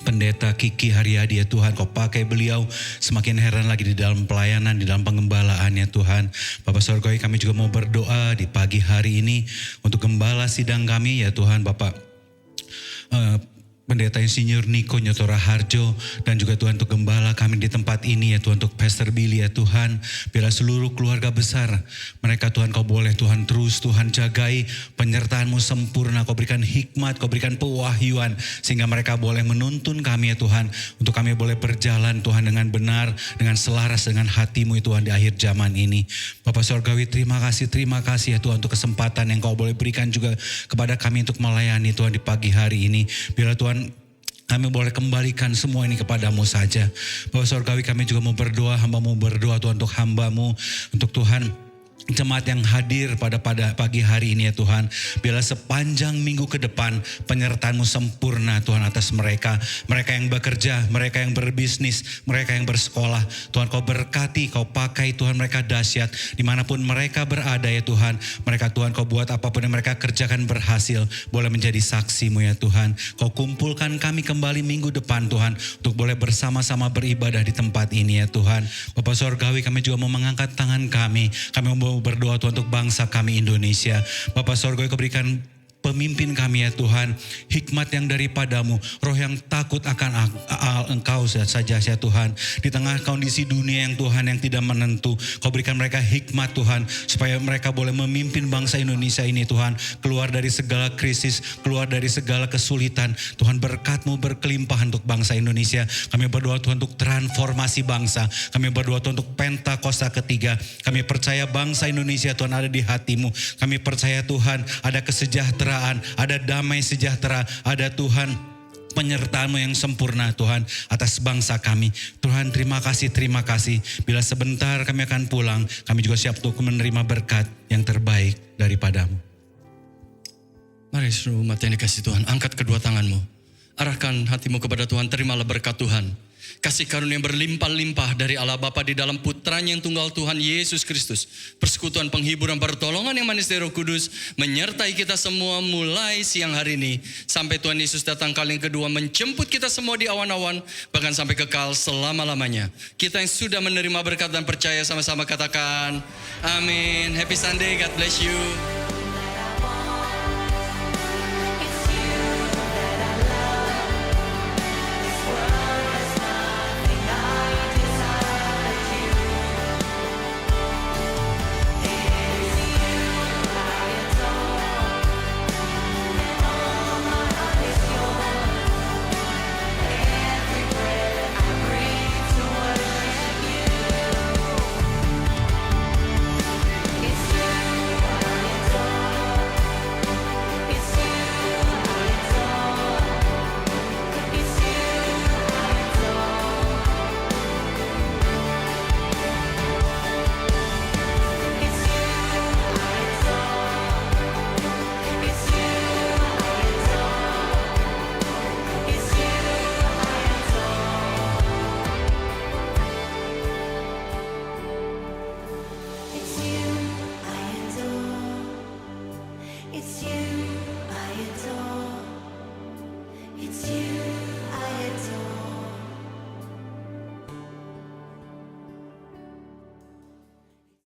F: Pendeta Kiki Haryadi ya Tuhan, kau pakai beliau semakin heran lagi di dalam pelayanan, di dalam pengembalaan ya Tuhan. Bapak Sorgawi, kami juga mau berdoa di pagi hari ini untuk gembala sidang kami ya Tuhan, Bapak Pendeta Insinyur Niko Nyotora Harjo, dan juga Tuhan untuk gembala kami di tempat ini ya Tuhan, untuk Pastor Billy ya Tuhan. Bila seluruh keluarga besar mereka Tuhan, kau boleh Tuhan terus Tuhan jagai penyertaan-Mu sempurna. Kau berikan hikmat, kau berikan pewahyuan sehingga mereka boleh menuntun kami ya Tuhan, untuk kami boleh berjalan Tuhan dengan benar, dengan selaras dengan hati-Mu ya Tuhan di akhir zaman ini. Bapak Sorgawi, terima kasih ya Tuhan untuk kesempatan yang kau boleh berikan juga kepada kami untuk melayani Tuhan di pagi hari ini. Bila Tuhan kami boleh kembalikan semua ini kepadamu saja. Bapak Sorgawi, kami juga mau berdoa, hamba-Mu berdoa Tuhan untuk hamba-Mu, untuk Tuhan jemaat yang hadir pada pagi hari ini ya Tuhan. Bila sepanjang minggu ke depan penyertaan-Mu sempurna Tuhan atas mereka. Mereka yang bekerja, mereka yang berbisnis, mereka yang bersekolah. Tuhan kau berkati, kau pakai Tuhan mereka dahsyat. Dimanapun mereka berada ya Tuhan. Mereka Tuhan kau buat apapun yang mereka kerjakan berhasil. Boleh menjadi saksi-Mu ya Tuhan. Kau kumpulkan kami kembali minggu depan Tuhan. Untuk boleh bersama-sama beribadah di tempat ini ya Tuhan. Bapak Sorgawi, kami juga mau mengangkat tangan kami. Kami mau berdoa Tuhan untuk bangsa kami Indonesia. Bapak Sorgawi, kau berikan pemimpin kami ya Tuhan, hikmat yang daripada-Mu, roh yang takut akan Engkau saja ya Tuhan. Di tengah kondisi dunia yang Tuhan yang tidak menentu, kau berikan mereka hikmat Tuhan, supaya mereka boleh memimpin bangsa Indonesia ini Tuhan, keluar dari segala krisis, keluar dari segala kesulitan. Tuhan, berkat-Mu berkelimpahan untuk bangsa Indonesia. Kami berdoa Tuhan untuk transformasi bangsa. Kami berdoa Tuhan untuk Pentakosta ketiga. Kami percaya bangsa Indonesia Tuhan ada di hati-Mu. Kami percaya Tuhan ada kesejahteraan, ada damai sejahtera, ada Tuhan penyertaan-Mu yang sempurna Tuhan atas bangsa kami. Tuhan, terima kasih. Bila sebentar kami akan pulang, kami juga siap untuk menerima berkat yang terbaik daripada-Mu.
G: Mari seluruh umat yang dikasih Tuhan, angkat kedua tanganmu, arahkan hatimu kepada Tuhan, terimalah berkat Tuhan. Kasih karunia yang berlimpah-limpah dari Allah Bapa di dalam Putranya yang tunggal Tuhan Yesus Kristus. Persekutuan penghiburan pertolongan yang manis dari Roh Kudus menyertai kita semua mulai siang hari ini. Sampai Tuhan Yesus datang kali yang kedua menjemput kita semua di awan-awan. Bahkan sampai kekal selama-lamanya. Kita yang sudah menerima berkat dan percaya sama-sama katakan amin. Happy Sunday, God bless you.